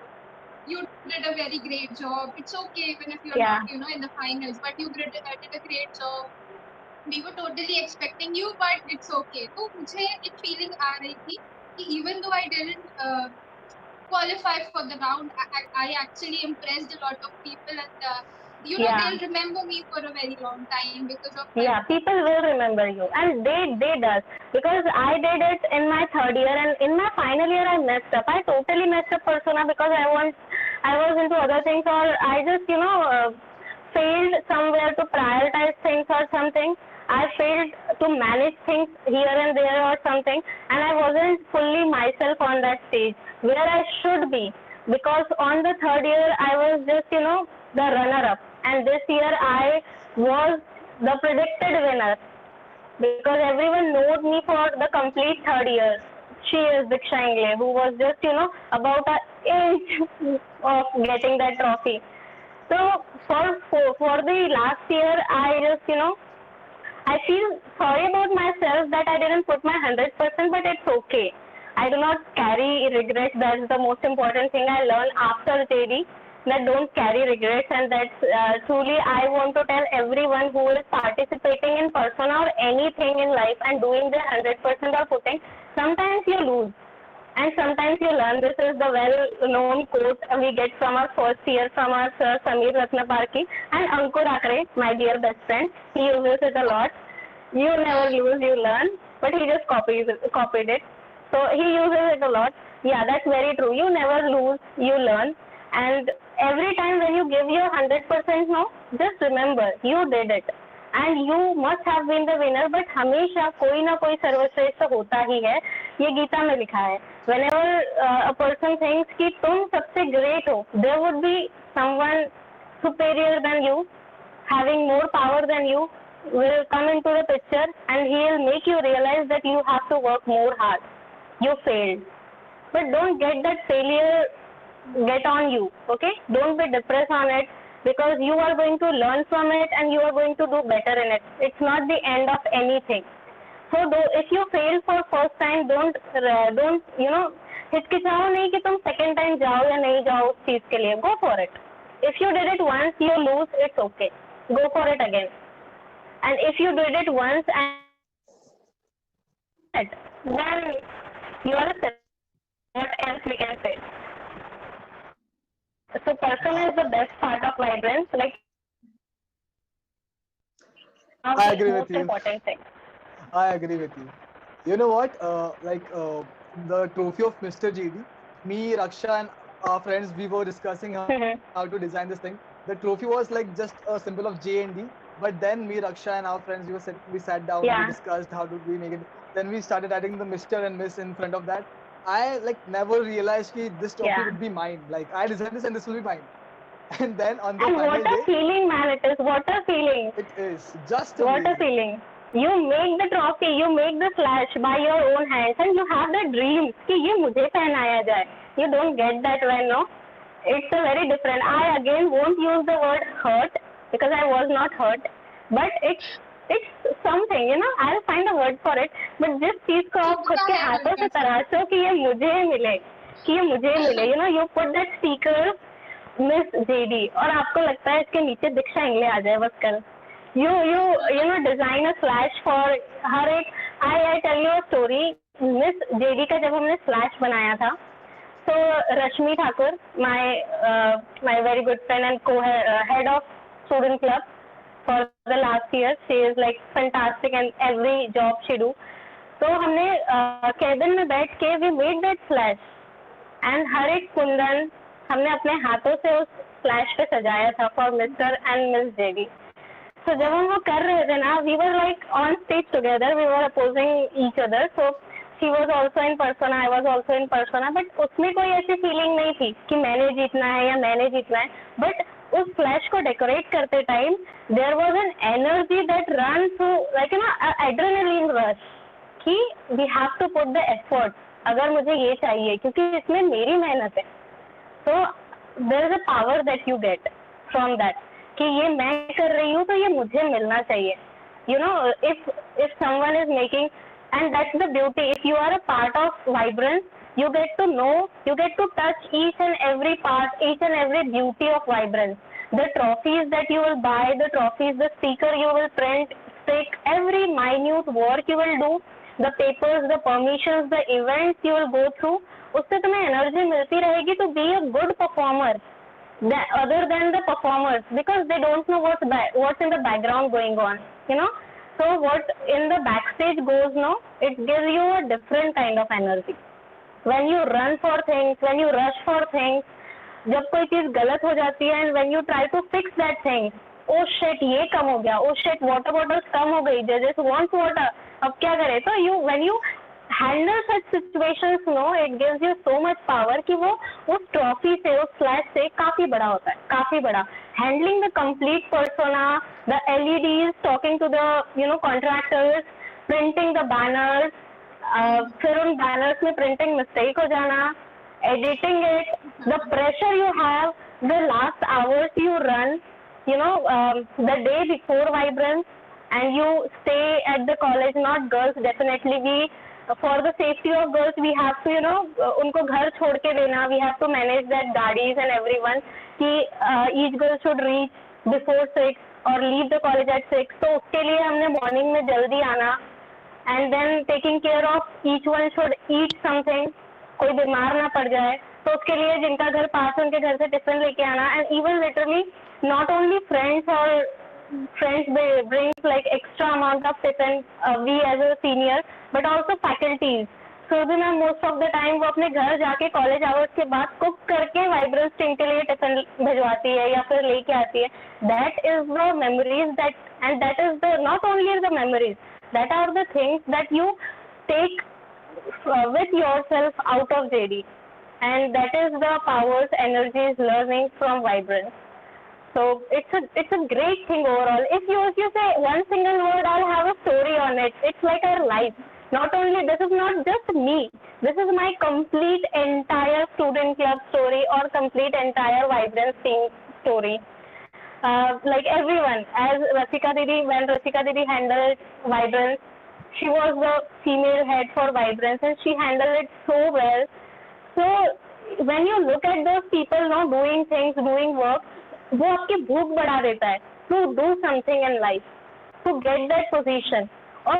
you did a very great job. It's okay even if you're not, in the finals, but you did a great job. We were totally expecting you, but it's okay. तो मुझे एक feeling आ रही थी कि even though I didn't qualify for the round, I actually impressed a lot of people, and they'll remember me for a very long time because of people will remember you, and they does, because I did it in my third year, and in my final year I messed up. I totally messed up persona because I was into other things, or I just failed somewhere to prioritize things or something. I failed to manage things here and there or something, and I wasn't fully myself on that stage where I should be, because on the third year I was just the runner-up, and this year I was the predicted winner, because everyone knows me for the complete third year. She is Diksha Ingle, who was just about an inch of getting that trophy. So for the last year, I just I feel sorry about myself that I didn't put my 100%, but it's okay. I do not carry regrets. That's the most important thing I learned after JD, that don't carry regrets, and that's truly I want to tell everyone who is participating in persona or anything in life and doing their 100% or putting, sometimes you lose and sometimes you learn. This is the well-known quote we get from our first year from our sir Sameer Ratnaparki and Ankur Akre, my dear best friend. He uses it a lot. You never lose, you learn. But he just copied it. So he uses it a lot. Yeah, that's very true. You never lose, you learn. And every time when you give your 100%, no, just remember, you did it. And you must have been the winner, but हमेशा कोई ना कोई सर्वश्रेष्ठ होता ही है. ये गीता में लिखा है. Whenever a person thinks कि तुम सबसे great हो, there would be someone superior than you, having more power than you, will come into the picture and he will make you realize that you have to work more hard. You failed. But don't get that failure get on you, okay? Don't be depressed on it, because you are going to learn from it and you are going to do better in it. It's not the end of anything. So if you fail for first time, don't हिचकिचाओ नहीं कि तुम second time जाओ या नहीं जाओ उस चीज के लिए. Go for it. If you did it once, you lose, it's okay. Go for it again. And if you did it once and then you are a, what else we can say? So person is the best part of vibrance. Like, I agree with most you. important thing. I agree with you. You know what? The trophy of Mr. JD, me, Raksha, and our friends, we were discussing how to design this thing. The trophy was like just a symbol of J and D. But then me, Raksha, and our friends, we sat down, Yeah. we discussed how do we make it. Then we started adding the Mr. and Miss in front of that. I never realized that this trophy Yeah. would be mine. Like I designed this and this will be mine. And then on the And final what a day, feeling, man, it is. What a feeling. it is just What a amazing. feeling. You make the trophy, you make the slash by your own hands, and you have the dream कि ये मुझे पहनाया जाए. You don't get that when, no? It's a very different. I again won't use the word hurt because I was not hurt, but it's something, you know. I'll find a word for it. But जिस चीज को आप खुद के हाथों से तराशो कि ये मुझे मिले, कि ये मुझे मिले, you know, you put that sticker Miss JD और आपको लगता है इसके नीचे दीक्षा इंगले आ जाए बस कल. You know design a slash for हर एक. I tell you a story. Miss JD का जब हमने slash बनाया था, so Rashmi Thakur, my very good friend and head of student club for the last year, she is like fantastic and every job she do. तो हमने cabin में बैठ के we made that slash and हर एक कुंदन हमने अपने हाथों से उस slash पे सजाया था for Mr. and Miss JD. So जब हम वो कर रहे थे ना, we were like on stage together, we were opposing each other. So she was also in persona, I was also in persona, but उसमें कोई ऐसी feeling नहीं थी कि मैंने जीतना है या मैंने जीतना है. But उस flash को decorate करते time, there was an energy that ran through, like, you know, adrenaline rush कि we have to put the effort. अगर मुझे ये चाहिए क्योंकि इसमें मेरी मेहनत है. So there is a power that you get from that. कि ये मैं कर रही हूँ तो ये मुझे मिलना चाहिए. You know, if someone is making, and that's the beauty. If you are a part of Vibrance, you get to know, you get to touch each and every part, each and every beauty of Vibrance. The trophies that you will buy, the trophies, the sticker you will print, stick, every minute work you will do, the papers, the permissions, the events you will go through, उससे तुम्हें energy मिलती रहेगी to be a good performer. Other than the performers, because they don't know what's in the background going on, you know. So what in the backstage goes, no, it gives you a different kind of energy. When you run for things, when you rush for things, जब कोई चीज गलत हो जाती है and when you try to fix that thing, oh shit ये कम हो गया, oh shit water bottles कम हो गई, judges want water, अब क्या करें. तो when you handle such situations, no, it gives you so much power कि वो उस trophy से, उस slash से काफी बड़ा होता है, काफी बड़ा. Handling the complete persona, the LEDs, talking to the, you know, contractors, printing the banners, फिर उन banners में printing mistake हो जाना, editing it, the pressure you have, the last hours you run, you know, the day before Vibrance, and you stay at the college, not girls, definitely we, for the safety of girls, we have to, you know, उनको घर छोड़ के देना, we have to manage that gaadis and everyone, कि each girl should reach before 6 or leave the college at 6. तो उसके लिए हमने morning में जल्दी आना, and then taking care of each one should eat something, कोई बीमार ना पड़ जाए, तो उसके लिए जिनका घर पास है उनके घर से टिफिन लेके आना. And even literally not only friends brings like extra amount of tiffin, we as a senior, but also faculties. So then most of the time वो अपने घर जाके college hours के बाद cook करके Vibrance team के लिए टिफिन भिजवाती है या फिर लेके आती है. That is the memories that, and that is the, not only the memories, that are the things that you take with yourself out of JD, and that is the powers energy is learning from Vibrance. So it's a great thing overall. If you say one single word, I'll have a story on it. It's like our life. Not only this is not just me. This is my complete entire student club story or complete entire Vibrance team story. Like everyone, as Rasika Didi, when Rasika Didi handled Vibrance, she was the female head for Vibrance and she handled it so well. So when you look at those people now doing things, doing work, वो आपकी भूख बढ़ा देता है to do something in life, to get that position. और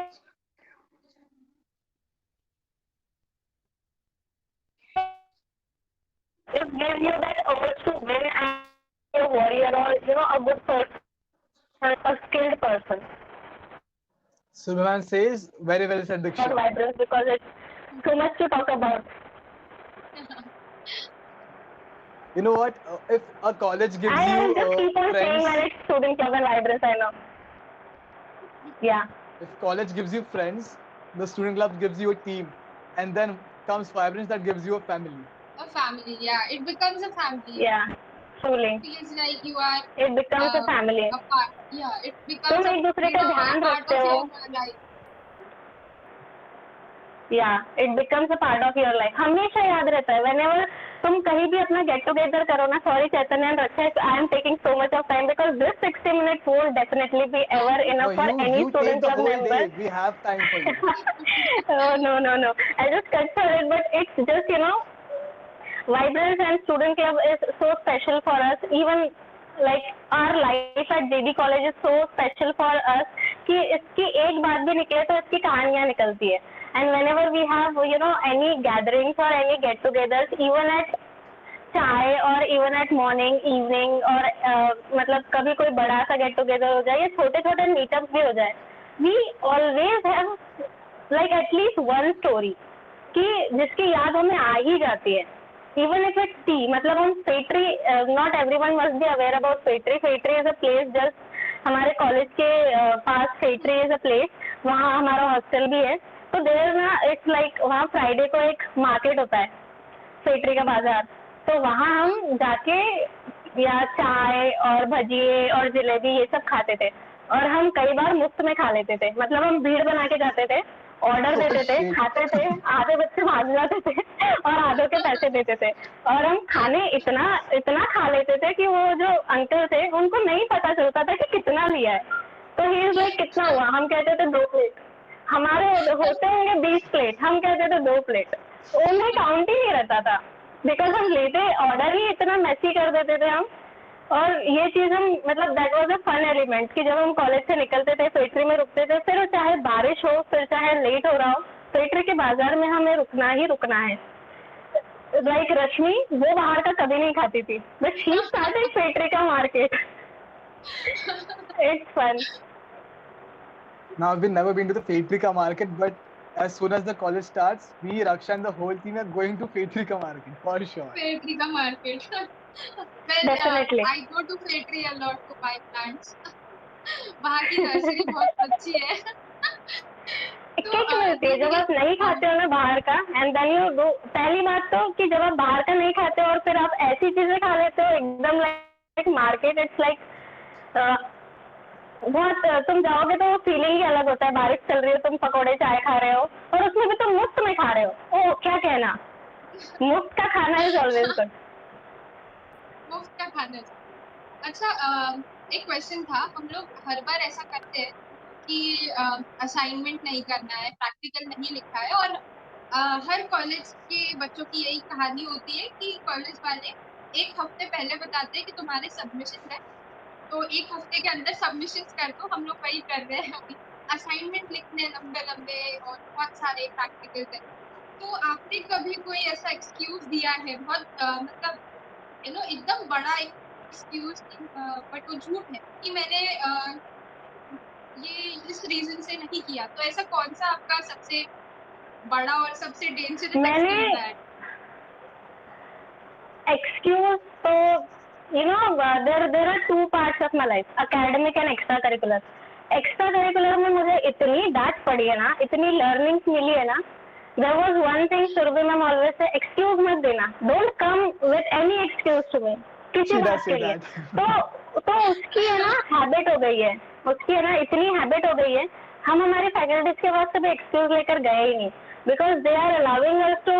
it gives you that urge to win and be a warrior or a good person, a skilled person. Subhaman says, very well said, Not Diksha. Vibrance, because it's too much to talk about. You know what? If a college gives I you just keep on saying when friends, it's student club and Vibrance, I know. Yeah. if college gives you friends, the student club gives you a team, and then comes Vibrance that gives you a family. A family, yeah. It becomes a family. Yeah. Truly. It feels like you are It becomes a family. a part. Yeah, it becomes तुम एक दूसरे का ध्यान part रखते of हो. your life. Yeah, it becomes a part of your life. हमेशा याद रहता है. Whenever तुम कहीं भी अपना get together करो ना, sorry Chaitanya and Raksha, I am taking so much of time because this 60 minutes won't definitely be ever enough for any you student take the club whole member. day. We have time for you. Oh, no. I just cut short it, but it's just, Vibrance and student club is so special for us. Even like our life at JD College is so special for us कि इसकी एक बात भी निकले तो इसकी कहानियाँ निकलती है. And whenever we have, any gatherings or any get-togethers, even at चाय और even at morning, evening और मतलब कभी कोई बड़ा सा get-together हो जाए या छोटे-छोटे meetups भी हो जाए, we always have like at least one story कि जिसकी याद हमें आ ही जाती है. Even if it's tea, मतलब हम Faytree, not everyone must be aware about Faytree. Faytree is a place just हमारे कॉलेज के पास. Faytree is a place, वहाँ हमारा हॉस्टल भी है. तो देर ना इट्स लाइक वहाँ फ्राइडे को एक मार्केट होता है, Faytree का बाजार. तो वहाँ हम जाके या चाय और भजिए और जलेबी ये सब खाते थे. और हम कई बार मुफ्त में खा लेते थे. मतलब हम भीड़ बना के जाते थे, ऑर्डर देते थे, खाते थे, आधे बच्चे भाग जाते थे और आधों के पैसे देते थे. और हम खाने इतना खा लेते थे कि वो जो अंकल थे उनको नहीं पता चलता था कि कितना लिया है. तो ही इज लाइक कितना हुआ, हम कहते थे 2 प्लेट. हमारे होते होंगे 20 प्लेट, हम कहते थे 2 प्लेट. उनमें काउंट ही नहीं रहता था बिकॉज हम लेते ऑर्डर ही इतना मैसी कर देते थे हम. और ये चीज हम मतलब that was a fun element कि जब हम कॉलेज से निकलते थे Faytree में रुकते थे, फिर चाहे बारिश हो फिर चाहे लेट हो रहा हो, Faytree के बाजार में हमें रुकना ही रुकना है. लाइक रश्मि वो बाहर का कभी नहीं खाती थी, बट शी स्टार्टेड Faytree का market. It's fun. Now we've never been to the Faytree ka market, but as soon as the college starts, me, Raksha and the whole team are going to Faytree ka market for sure. Faytree ka market. Well, Definitely. I go to Faytree a lot to buy plants. वहाँ की nursery बहुत अच्छी है. Kick मिलती है जब आप नहीं खाते हो ना बाहर का. And then you do. पहली बात तो कि जब आप बाहर का नहीं खाते हो और फिर आप ऐसी चीजें खा लेते हो एकदम लाइक मार्केट. इट्स लाइक बहुत तुम जाओगे तो वो फीलिंग ही अलग होता है. बारिश चल रही हो, तुम पकौड़े चाय खा रहे हो और उसमें भी तुम मुफ्त में खा रहे हो. ओ क्या कहना, मुफ्त का खाना इज ऑलवेज गुड. मुफ्त का खाना. अच्छा, एक क्वेश्चन था. हम लोग हर बार ऐसा करते हैं कि असाइनमेंट नहीं करना है, प्रैक्टिकल नहीं लिखा है, और हर कॉलेज के बच्चों की यही कहानी होती है कि कॉलेज वाले 1 हफ्ते पहले बताते हैं कि तुम्हारे सबमिशन है, तो 1 हफ्ते के अंदर सबमिशन कर दो. हम लोग वही कर रहे हैं अभी. असाइनमेंट लिखने लंबे और बहुत सारे प्रैक्टिकल करने. तो आपने कभी कोई ऐसा एक्सक्यूज दिया है, बहुत मतलब एकदम बड़ा एक्सक्यूज, बट वो झूठ है कि मैंने ये इस रीजन से नहीं किया, तो ऐसा कौन सा आपका सबसे बड़ा और सबसे डेंजरस एक्सक्यूज है? एक्सक्यूज तो there are 2 parts of my life, academic and extracurricular. Extra curricular में मुझे इतनी डांट पड़ी है ना, इतनी लर्निंग्स मिली है ना There was one thing Surabhi ma'am always say, excuse मत देना, don't come with any excuse to me, किसी She बात does के say लिए. that. तो उसकी है ना हैबिट हो गई है, उसकी है ना इतनी हैबिट हो गई है, हम हमारे फैकल्टीज के पास कभी एक्सक्यूज लेकर गए ही नहीं, because they are allowing us to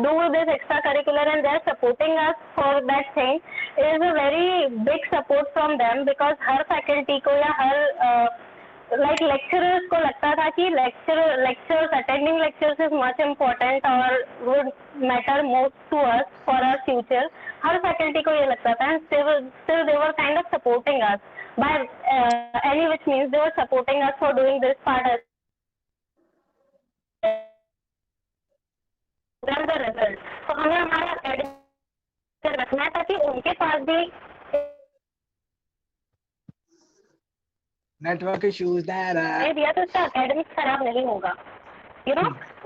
do this extracurricular and they are supporting us for that thing. It is a very big support from them, because her faculty को या हर like lecturers को लगता था कि lectures attending lectures is much important or would matter most to us for our future. Her faculty को ये लगता था, and still they were kind of supporting us by any which means they were supporting us for doing this part as the result. तो हमें हमारा academic रखना है ताकि उनके पास भी नेटवर्क इश्यूज दिया तो उसका एकेडमिक्स खराब नहीं होगा,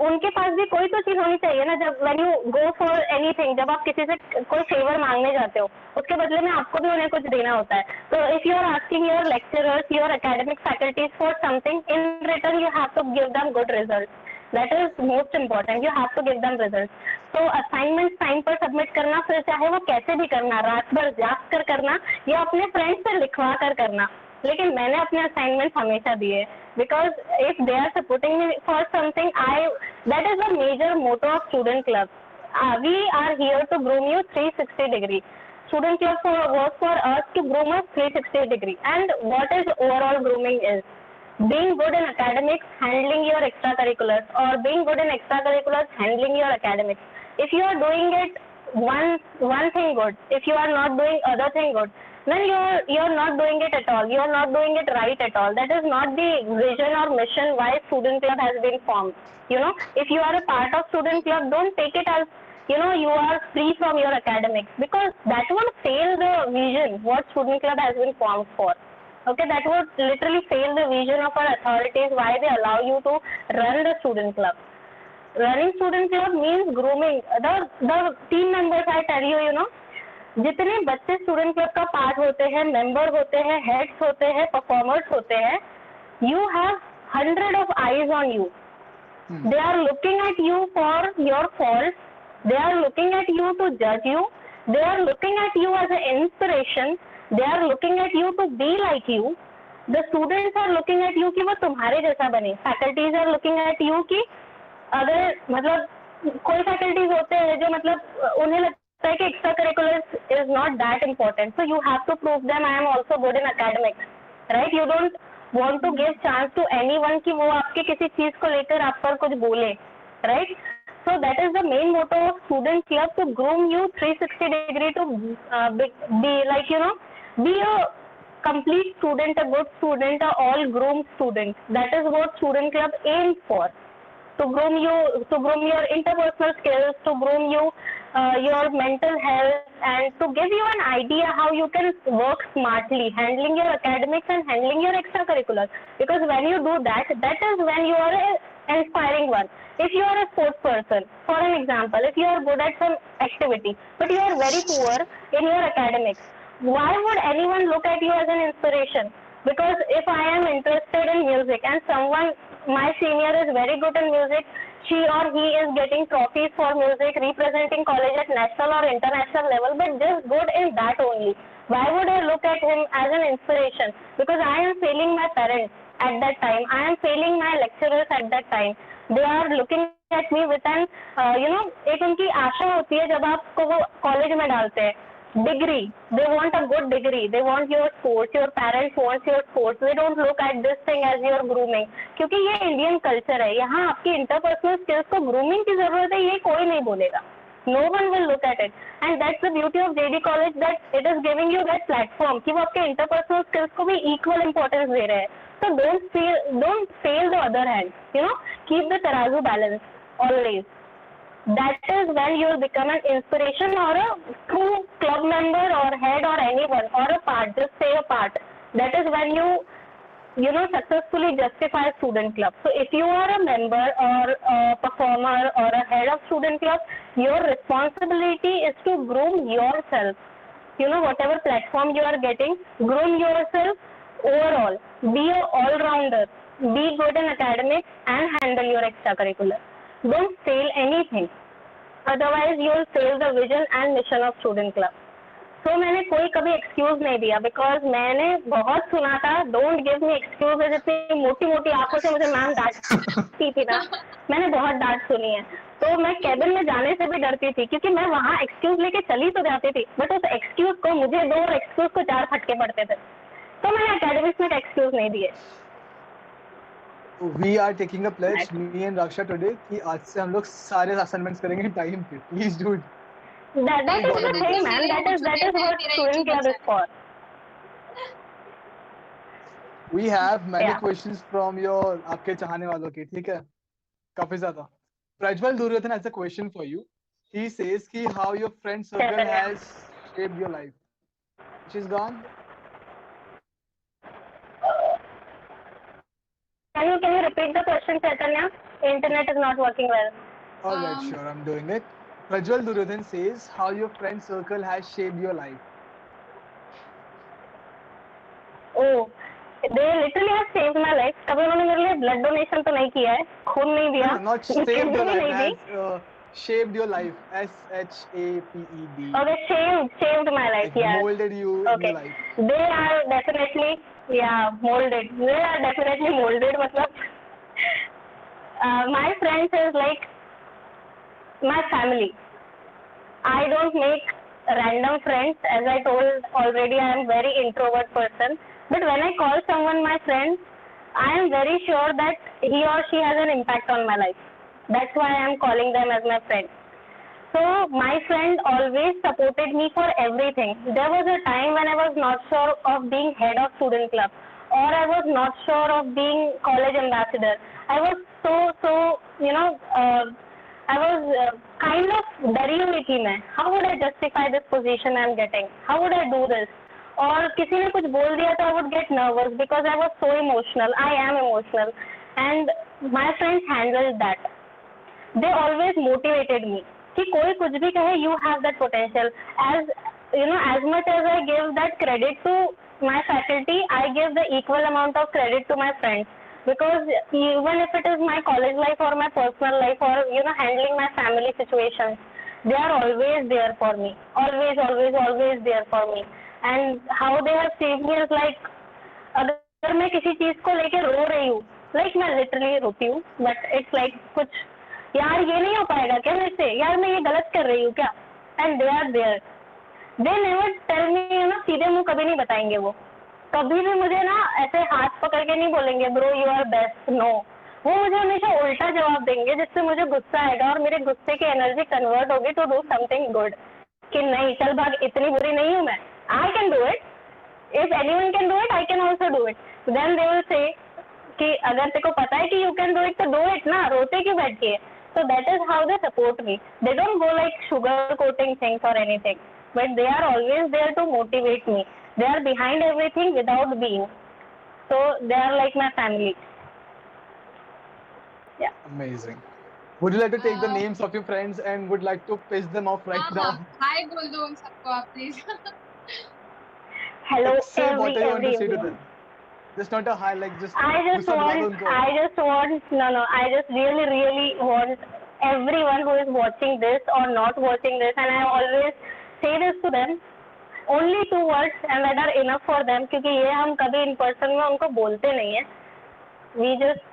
उनके पास भी कोई तो चीज होनी चाहिए ना. जब when you go for anything, जब आप किसी से कोई फेवर मांगने जाते हो, उसके बदले में आपको भी उन्हें कुछ देना होता है. तो if you are asking your lecturers, your academic faculties for something, in return you have to give them good result. That is most important. You have to give them result. तो असाइनमेंट टाइम पर submit करना, फिर चाहे वो कैसे भी करना, रात भर जाग कर करना या अपने फ्रेंड्स से लिखवा कर करना, लेकिन मैंने अपने असाइनमेंट हमेशा दिए, because if they are supporting me for something, that is the major motto of student club. We are here to groom you 360 degree. Student club was for us to groom us 360 degree. And what is overall grooming is being good in academics, handling your extracurriculars, or being good in extracurriculars, handling your academics. If you are doing it one thing good, if you are not doing other thing good, then you're not doing it at all. You're not doing it right at all. That is not the vision or mission why student club has been formed. If you are a part of student club, don't take it as you are free from your academics, because that would fail the vision what student club has been formed for. Okay, that would literally fail the vision of our authorities why they allow you to run the student club. Running student club means grooming the team members. I tell you, जितने बच्चे student club का part होते हैं, member होते हैं, heads होते हैं, performers होते हैं, you have 100 of eyes on you. They are looking at you for your faults. They are looking at you to judge you. They are looking at you as an inspiration. They are looking at you to be like you. The students are looking at you कि वो तुम्हारे जैसा बने. Faculties are looking at you कि अगर मतलब कोई faculties होते हैं जो मतलब उन्हें लगता है कि extra curriculars is not that important, so you have to prove them I am also good in academics, right? You don't want to give chance to anyone कि वो आपके किसी चीज को लेकर आप पर कुछ बोले, right? So that is the main motto of student club, to groom you 360 degree to be like be a complete student, a good student, a all groomed student. That is what student club aims for. To groom your interpersonal skills, to groom you your mental health, and to give you an idea how you can work smartly, handling your academics and handling your extracurriculars. Because when you do that, that is when you are an inspiring one. If you are a sports person, for an example, if you are good at some activity, but you are very poor in your academics, why would anyone look at you as an inspiration? Because if I am interested in music and my senior is very good in music, she or he is getting trophies for music, representing college at national or international level, but just good in that only, why would I look at him as an inspiration? Because I am failing my parents at that time, I am failing my lecturers at that time. They are looking at me with an एक उनकी आशा होती है जब आपको वो college में डालते हैं, degree. They want a good degree. They want your sports. Your parents want your sports. They don't look at this thing as your grooming. क्योंकि ये इंडियन कल्चर है, यहाँ आपकी इंटरपर्सनल स्किल्स को ग्रूमिंग की जरूरत है, ये कोई नहीं बोलेगा. No one will look at it, and that's the beauty of JD College, that it is giving you that platform कि वो आपके इंटरपर्सनल स्किल्स को भी equal importance दे रहे हैं. So don't fail the other hand. Keep the terazu balance always. That is when you will become an inspiration or a true club member or head or anyone or a part. Just say a part. That is when you successfully justify student club. So if you are a member or a performer or a head of student club, your responsibility is to groom yourself. Whatever platform you are getting, groom yourself overall. Be a all-rounder. be good in academics and handle your extracurricular. Don't fail anything. Otherwise, you will fail the vision and mission of student club. तो मैंने कोई कभी excuse नहीं दिया because मैंने बहुत सुना था डोंट गिव मी एक्सक्यूज इतनी मोटी मोटी आंखों से मुझे मैम डांटती थी ना, मैंने बहुत डांट सुनी है. तो मैं कैबिन में जाने से भी डरती थी क्योंकि मैं वहाँ एक्सक्यूज लेके चली तो जाती थी बट उस एक्सक्यूज को मुझे 2 और एक्सक्यूज को 4 फटके पड़ते थे. तो मैंने एकेडमिक्स में एक्सक्यूज नहीं दिए. We are taking a pledge, me and Raksha today, कि आज से हम लोग सारे असाइनमेंट्स करेंगे टाइम पे. Please do it. That is the thing, man. That is what student club is for. We have many Yeah. questions from your आपके चाहने वालों के, ठीक है? काफी ज्यादा. Prajwal Duryodhan has a question for you. He says कि how your friend circle Chaitanya. has shaped your life. She's gone. Can you repeat the question, Chaitanya? Internet is not working well. All right, sure, I'm doing it. Prajwal Duryodhan says how your friend circle has shaped your life. Oh, they literally have saved my life. कभी उन्होंने मेरे लिए blood donation तो नहीं किया है, खून नहीं दिया, No, not saved your kidney life, नहीं दी. has shaped your life. SHAPED. Okay, saved my life. Like Yeah. molded you in Okay. your life. They are definitely, yeah, molded. They are definitely molded. मतलब, my friends is like my family. I don't make random friends. As I told already, I am very introvert person. But when I call someone my friend, I am very sure that he or she has an impact on my life. That's why I am calling them as my friend. So my friend always supported me for everything. There was a time when I was not sure of being head of student club, or I was not sure of being college ambassador. I was so I was kind of डरी हुई थी मैं. How would I justify this position I am getting? How would I do this? और किसी ने कुछ बोल दिया तो I would get nervous because I was so emotional. I am emotional, and my friends handled that. They always motivated me. कि कोई कुछ भी कहे, you have that potential. As you know, as much as I give that credit to my faculty, I give the equal amount of credit to my friends. Because even if it is my college life or my personal life or handling my family situations, they are always there for me. Always there for me. And how they have saved me is like, अगर मैं किसी चीज को लेके रो रही हूँ, like मैं literally रोती हूँ, but it's like कुछ यार ये नहीं हो पाएगा क्या मेरे से, यार मैं ये गलत कर रही हूँ क्या, and they are there. They never tell me, सीधे मुंह कभी नहीं बताएंगे वो, कभी भी मुझे ना ऐसे हाथ पकड़ के नहीं बोलेंगे bro you are best, no. वो मुझे हमेशा उल्टा जवाब देंगे जिससे मुझे गुस्सा आएगा और मेरे गुस्से की एनर्जी कन्वर्ट होगी टू डू समथिंग गुड. कि नहीं चल भाग, इतनी बुरी नहीं हूँ मैं, I can do it. If anyone can do it, I can also do it. Then they will say कि अगर तेरे को पता है कि यू कैन डू इट तो डू इट ना, रोते क्यों बैठ के. So that is how they support me. They don't go like sugar coating things or anything, but they are always there to motivate me. They are behind everything without being. So they are like my family. Yeah. Amazing. Would you like to take the names of your friends and would like to piss them off right now? हाय बोल दो उन सबको आप please. Hello Like, say what you want to say to everyone. them. Just not a hi, like just. I just really want everyone who is watching this or not watching this, and I always say this to them, only 2 words and that are enough for them, क्योंकि ये हम कभी in person में उनको बोलते नहीं है. We just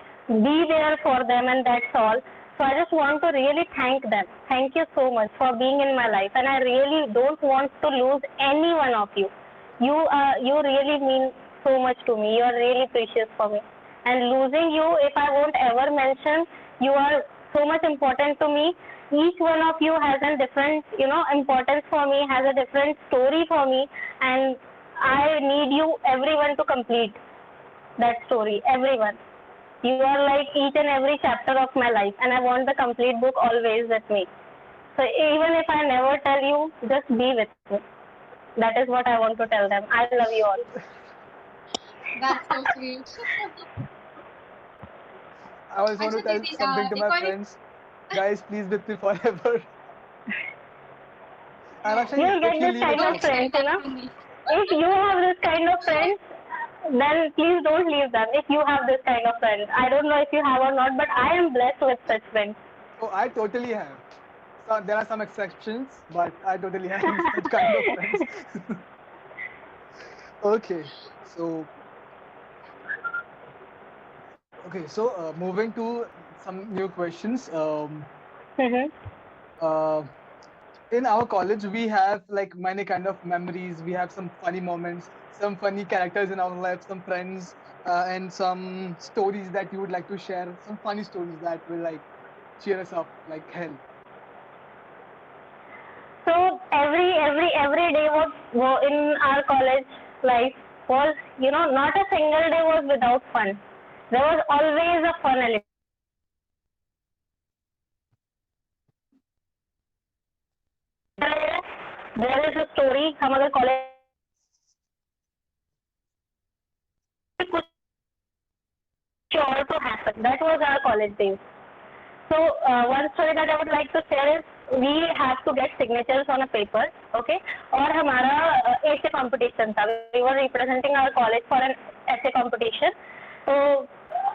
be there for them and that's all. So I just want to really thank them. Thank you so much for being in my life, and I really don't want to lose any one of you. You really mean so much to me. You are really precious for me, and losing you, if I won't ever mention, you are so much important to me. Each one of you has a different importance for me, has a different story for me, and I need you everyone to complete that story. Everyone, you are like each and every chapter of my life, and I want the complete book always with me. So even if I never tell you, just be with me. That is what I want to tell them. I love you all. That's so sweet. I also want to tell दीदी, something to my एक और- friends. Guys, please with me forever. And actually, You'll get if you this leave kind it of out- friends, If you have this kind of friends, then please don't leave them if you have this kind of friends. I don't know if you have or not, but I am blessed with such friends. Oh, I totally have. So there are some exceptions, but I totally have such kind of friends. Okay, so moving to some new questions. Mm-hmm. In our college, we have like many kind of memories. We have some funny moments, some funny characters in our life, some friends, and some stories that you would like to share. Some funny stories that will like cheer us up like hell. So every day was in our college life was, you know, not a single day was without fun. There was always a fun element. There is a story. हम अगर college sure to happen. That was our college days. So one story that I would like to share is we have to get signatures on a paper, okay? और हमारा essay competition था. We were representing our college for an essay competition. तो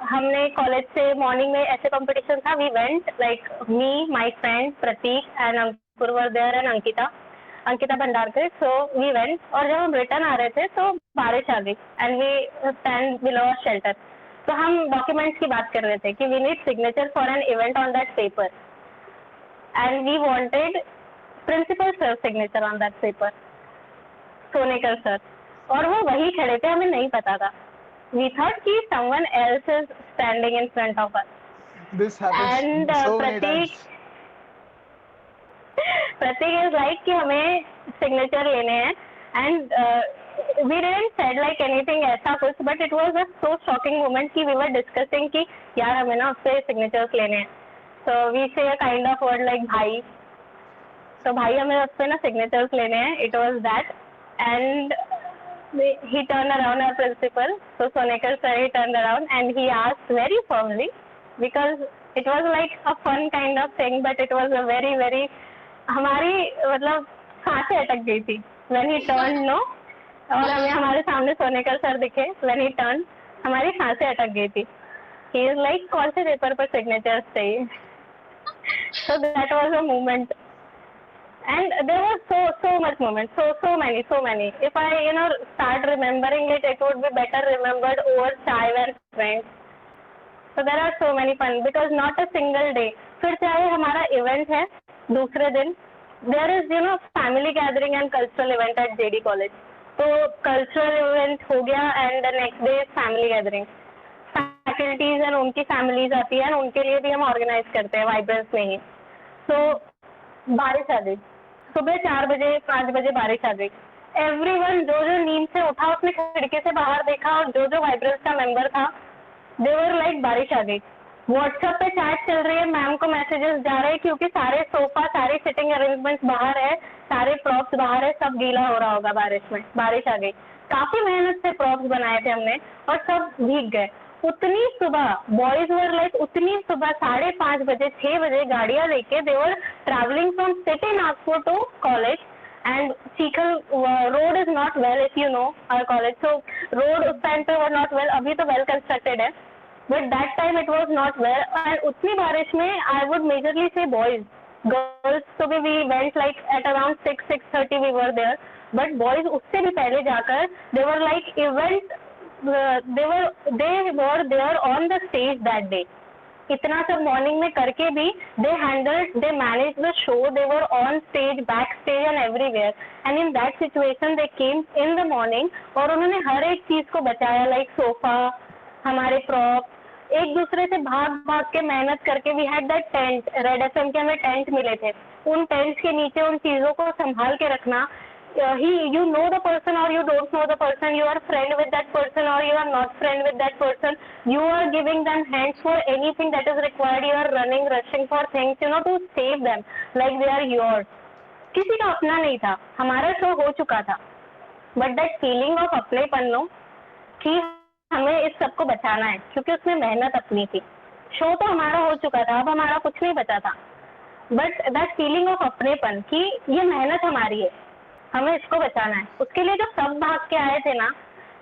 हमने college से morning में ऐसे competition था. We went like me, my friend Prateek and Ankur were there and Ankita Bhandarkar. So we went और जब हम रिटर्न आ रहे थे तो बारिश आ गई and we stand below a shelter. तो हम डॉक्यूमेंट्स की बात कर रहे थे कि we need signature for an event on that paper and we wanted principal sir signature on that paper, Sonekar sir. और वो वही खड़े थे, हमें नहीं पता था. We thought कि someone else is standing in front of us. This happens And so many times. Pratik is like कि हमें signature लेने हैं and we didn't said like anything ऐसा कुछ, but it was a so shocking moment कि we were discussing कि यार हमें ना उससे signatures लेने हैं. So we say a kind of word like भाई. तो भाई हमें उससे ना signatures लेने हैं. It was that and he turned around our principal, so Sonekar sir, he turned around and he asked very firmly, because it was like a fun kind of thing, but it was a very very हमारी मतलब सांसें अटक गई थी when he turned, no, और हमें हमारे सामने सोनेकर सर दिखे. when he turned हमारी सांसें अटक गई थी. he is like कौन से पेपर पर signatures चाहिए. so that was a moment. And there was so much moments, so many. If I start remembering it, it would be better remembered over chai and friends. So there are so many fun, because not a single day. फिर चाहे हमारा event है दूसरे दिन, there is family gathering and cultural event at JD College. तो cultural event हो गया and the next day is family gathering. Faculties and उनकी families आती है and उनके लिए भी हम organize करते हैं Vibrance में ही. So बारिश आ गई, सुबह 4 बजे 5 बजे बारिश आ गई. एवरीवन जो नींद से उठा उसने खिड़की से बाहर देखा और जो वाइब्रेंस का मेंबर था, दे वर लाइक बारिश आ गई. व्हाट्सएप पे चैट चल रही है, मैम को मैसेजेस जा रहे हैं क्योंकि सारे सोफा सारे सिटिंग अरेंजमेंट्स बाहर है, सारे प्रॉप्स बाहर है, सब गीला हो रहा होगा बारिश में. बारिश आ गई. काफी मेहनत से प्रॉप्स बनाए थे हमने और सब भीग गए. उतनी सुबह बॉयज वर लाइक उतनी सुबह 5:30 बजे 6 बजे गाड़ियां लेके they were travelling from city Nagpur to college. And सीखल road is not well, if you know our college. So road उस टाइम पे वर नॉट वेल, अभी तो वेल कंस्ट्रक्टेड है, but that time it was not well. And उतनी बारिश में I would majorly say boys, girls तो भी we went like at around 6:30 we were there, but boys उससे भी पहले जाकर दे were like event, they were there on the stage that day. इतना सब मॉर्निंग में करके भी they managed the show. They were on stage, backstage and everywhere. And in that situation they came in the morning और उन्होंने हर एक चीज को बचाया, like सोफा, हमारे प्रॉप, एक दूसरे से भाग के मेहनत करके. We had that tent, red FM के हमें टेंट मिले थे, उन टेंट्स के नीचे उन चीजों को संभाल के रखना. You know the person or you don't know the person, you are friend with that person or you are not friend with that person, you are giving them hands for anything that is required, you are running, rushing for things, to save them like they are yours. किसी का अपना नहीं था, हमारा show हो चुका था, but that feeling of अपनेपन नो कि हमें इस सबको बचाना है क्योंकि उसमें मेहनत अपनी थी. शो तो हमारा हो चुका था, अब हमारा कुछ नहीं बचा था, बट दैट फीलिंग ऑफ अपनेपन कि ये मेहनत हमारी है, हमें इसको बचाना है, उसके लिए जो सब भाग के आए थे ना,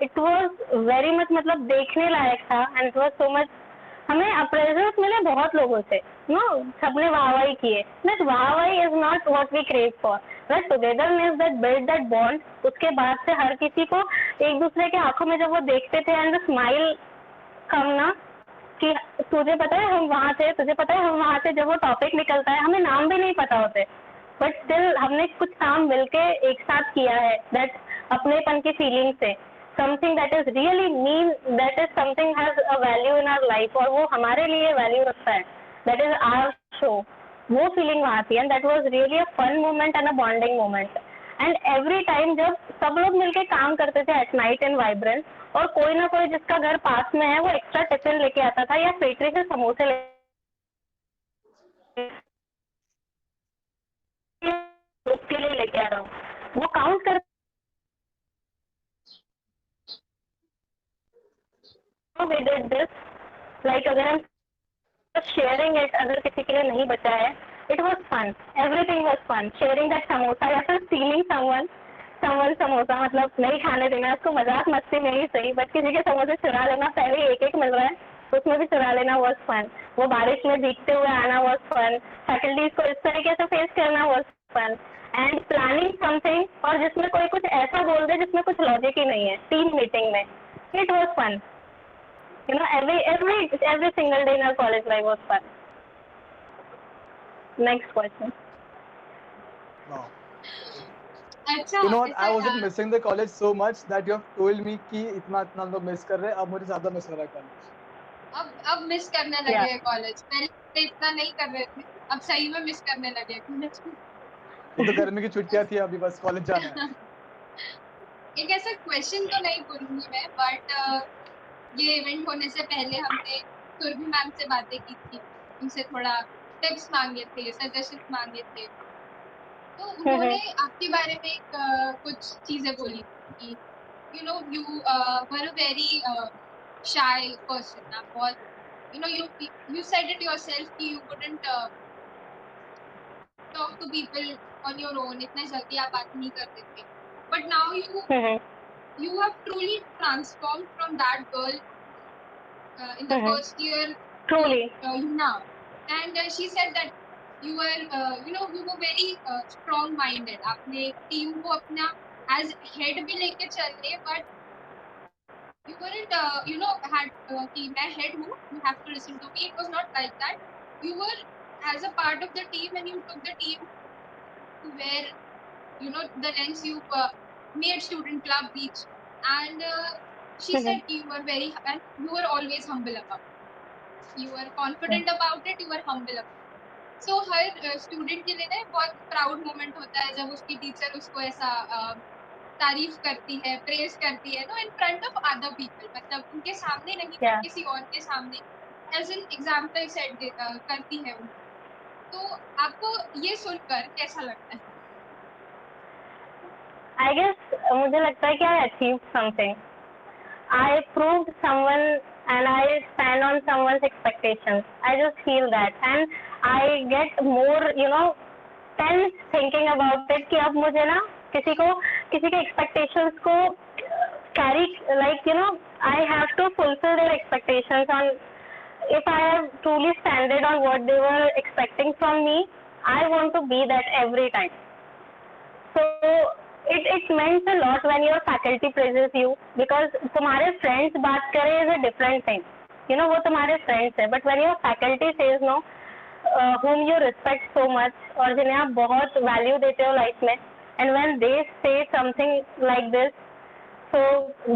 इट वाज वेरी मच मतलब देखने लायक था and it was so much. हमें अप्रेजल्स मिले बहुत लोगों से, नो सबने वाहवाही किए, बट वाहवाही is not what we crave for. That togetherness, that build that bond. उसके बाद से हर किसी को एक दूसरे के आंखों में जब वो देखते थे एंड द स्माइल कम ना कि तुझे पता है हम वहाँ थे, तुझे पता है हम वहाँ थे, जब वो टॉपिक निकलता है हमें नाम भी नहीं पता होते, बट स्टिल हमने कुछ काम मिलके एक साथ किया है. दैट अपनेपन की फीलिंग से something that is really mean, that is something has a value in our life और वो हमारे लिए वैल्यू रखता है. that is our show. वो फीलिंग वहाँ थी and that was really a fun moment and a bonding moment. and every time जब सब लोग मिलके काम करते थे at night in Vibrant, और कोई ना कोई जिसका घर पास में है वो एक्स्ट्रा टिफिन लेके आता था या फैक्ट्री से समोसे उसके लिए लेके आ रहा हूँ, वो काउंट कर we did this, like अगर हम sharing it अगर किसी के लिए नहीं बचा है, it was fun, everything was fun. sharing that samosa या फिर stealing someone समोसा, मतलब नहीं खाने देना, उसको मजाक मस्ती में ही सही, बट किसी के समोसे चुरा लेना, पहले एक मिल रहा है उसमें भी चुरा लेना was fun. वो बारिश में भीगते हुए आना was fun. फैकल्टीज को इस तरीके से फेस करना was fun. And planning something और जिसमें कोई कुछ ऐसा बोल दे जिसमें कुछ लॉजिक ही नहीं है टीम मीटिंग में, it was fun. every single day in our college life was fun. Next question. No. अच्छा, You know what? I ऐसा wasn't missing the college so much that you have told me कि इतना लोग miss कर रहे हैं, अब मुझे ज्यादा मिस हो रहा है college. अब मिस करने लगे हैं कॉलेज. पहले इतना नहीं कर रहे थे, अब सही में मिस करने लगे हैं कॉलेज. ये तो गर्मी की छुट्टियां थी, अभी बस कॉलेज जाना है. एक ऐसा क्वेश्चन तो नहीं बोलूंगी मैं, बट ये इवेंट होने से पहले हमने सुरभि मैम से बातें की थी, उनसे थोड़ा टिप्स मांगे थे, सजेशन मांगे थे. तो उन्होंने आपके बारे में कुछ चीजें बोली कि you were a very shy person. आप बहुत you said it yourself कि you wouldn't talk to people on your own, इतने जल्दी आप बात नहीं करते थे. But now you have truly transformed from that girl in the first year. Truly. Now. And she said that you were, you were very strong-minded. आपने team को अपना as head भी लेके चल रहे, but you weren't, had कि मैं head हूँ, you have to listen to me. It was not like that. You were as a part of the team, and you took the team to where, the lengths you made student club reach. And she said you were and you were always humble about it. You were confident about it, you were humble about it. So her student के लिए ना बहुत proud moment होता है जब उसकी teacher उसको ऐसा तारीफ करती है, प्रेज करती है, in front of other people, मतलब उनके सामने नहीं, but किसी और के सामने एज एन एग्जाम्पल सेट करती है उनको. तो आपको ये सुनकर कैसा लगता है? I guess मुझे लगता है कि I achieved something. I proved someone and I stand on someone's expectations. I just feel that, and I get more, tense thinking about it कि अब मुझे ना किसी के expectations को carry, I have to fulfill their expectations. On if I have truly standed on what they were expecting from me, I want to be that every time. So it means a lot when your faculty praises you, because तुम्हारे friends बात करें is a different thing. वो तुम्हारे friends है, but when your faculty says no, whom you respect so much और जिन्हें आप बहुत value देते हो life में, and when they say something like this, so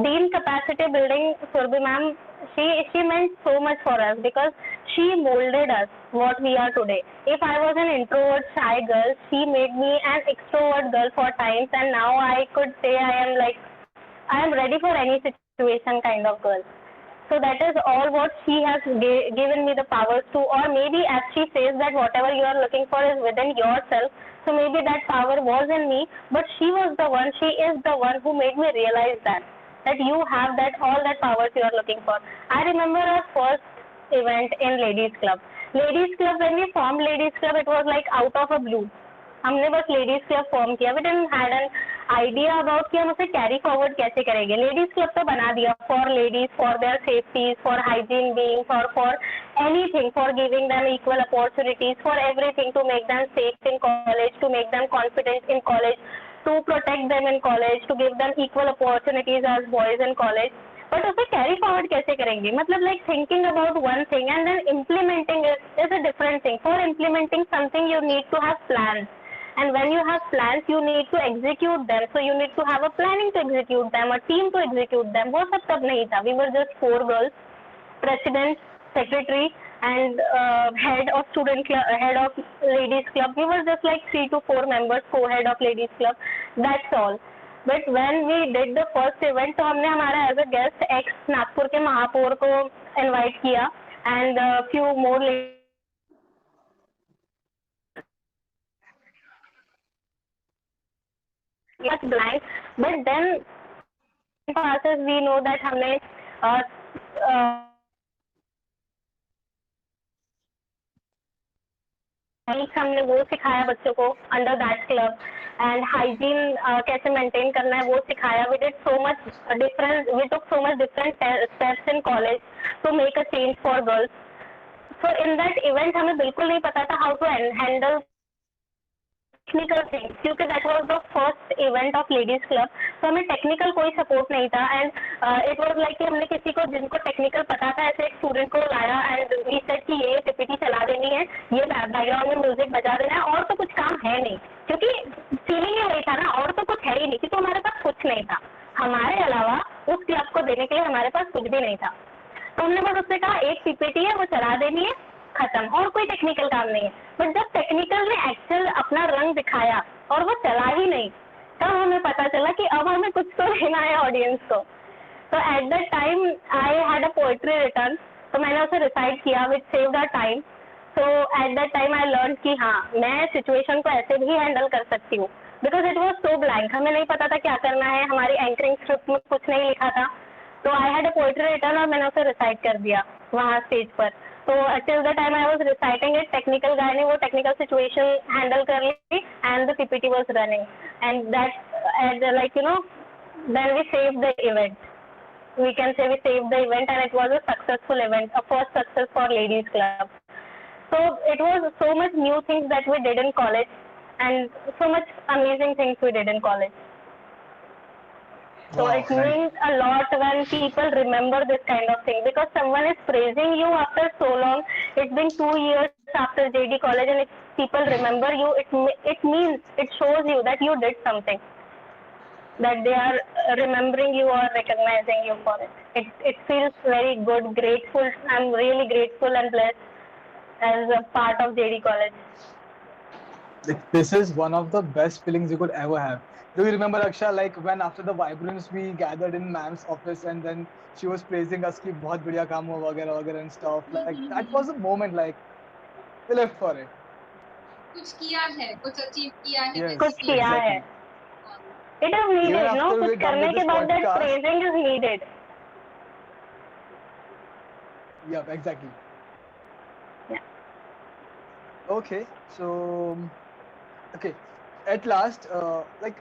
Dean capacity building, Surbhi ma'am, she meant so much for us because she molded us what we are today. If I was an introvert shy girl, she made me an extrovert girl for times, and now I could say I am ready for any situation kind of girl. So that is all what she has given me the powers to, or maybe as she says that whatever you are looking for is within yourself. So maybe that power was in me, but she is the one who made me realize that you have all that powers you are looking for. I remember our first event in Ladies Club. Ladies Club, when we formed Ladies Club, it was like out of a blue. हमने बस Ladies Club form किया. We didn't had an idea about कि हम उसे carry forward कैसे करेंगे. Ladies club तो बना दिया for ladies, for their safety, for hygiene being, for anything, for giving them equal opportunities, for everything, to make them safe in college, to make them confident in college, to protect them in college, to give them equal opportunities as boys in college. But उसे carry forward कैसे करेंगे? मतलब like thinking about one thing and then implementing it is a different thing. For implementing something you need to have plans, and when you have plans you need to execute them. So you need to have a planning to execute them, a team to execute them. वो सब तब नहीं था. We were just 4 girls, president, secretary, and head of student club, head of ladies club. We were just like 3 to 4 members, co-head of ladies club. That's all. But when we did the first event, तो हमने हमारा as a guest ex Nagpur के महापौर को invite किया, and few more yes blank. But then passes we know that हमने हमने वो सिखाया बच्चों को under that club, and hygiene कैसे मेंटेन करना है वो सिखाया. We did so much different, we took so much different steps in college to make a change for girls. So in that event हमें बिल्कुल नहीं पता था how to handle technical things, क्योंकि that was the first event of ladies club. तो हमें technical कोई support नहीं था, एंड इट वाज लाइक कि हमने किसी को जिनको टेक्निकल पता था ऐसे एक स्टूडेंट को लाया, एंड वी सेड कि ये पीपीटी चला देनी है, ये बैकग्राउंड में म्यूजिक बजा देना है, और तो कुछ काम है नहीं. क्योंकि फीलिंग ही वही था ना, और तो कुछ है ही नहीं, क्योंकि हमारे पास कुछ नहीं था. हमारे अलावा उस क्लब को देने के लिए हमारे पास कुछ भी नहीं था. तो हमने बस उससे कहा एक पीपीटी है वो चला देनी है, खत्म, और कोई टेक्निकल काम नहीं है. बट जब टेक्निकल ने एक्चुअल अपना रंग दिखाया और वो चला ही नहीं, तब हमें पता चला कि अब हमें कुछ तो लेना है ऑडियंस को. तो at that time I had a poetry written, तो मैंने उसे रिसाइट किया which saved our time. So at that time I learn कि हाँ मैं सिचुएशन को ऐसे भी हैंडल कर सकती हूँ, because it was so blank. हमें नहीं पता था क्या करना है, हमारी एंकरिंग स्क्रिप्ट में कुछ नहीं लिखा था. तो आई हैड अ पोएट्री रिटर्न और मैंने उसे रिसाइट कर दिया वहाँ स्टेज पर. तो till the time I was reciting it, technical guy ने वो टेक्निकल सिचुएशन हैंडल कर ली, and the PPT was running, and that like you know then we saved the event. We can say we saved the event, and it was a successful event, a first success for ladies club. So it was so much new things that we did in college, and so much amazing things we did in college. So Wow, it means a lot when people remember this kind of thing, because someone is praising you after so long. It's been 2 years after JD college, and if people remember you, it means, it shows you that you did something, that they are remembering you or recognizing you for it. It feels very good, grateful. I'm really grateful and blessed as a part of JD college. Like, this is one of the best feelings you could ever have. Do you remember, Aksha, like when after the Vibrance we gathered in ma'am's office and then she was praising us कि बहुत बढ़िया काम हुआ वगैरह वगैरह and stuff. Like that was a moment, like we lived for it. कुछ किया है, कुछ अचीव किया है. Yes, कुछ किया है. exactly. It is needed, Even no? after कुछ we're done करने with के this बाद that podcast. praising is needed. Yeah, exactly. Yeah. Okay, so okay, at last, like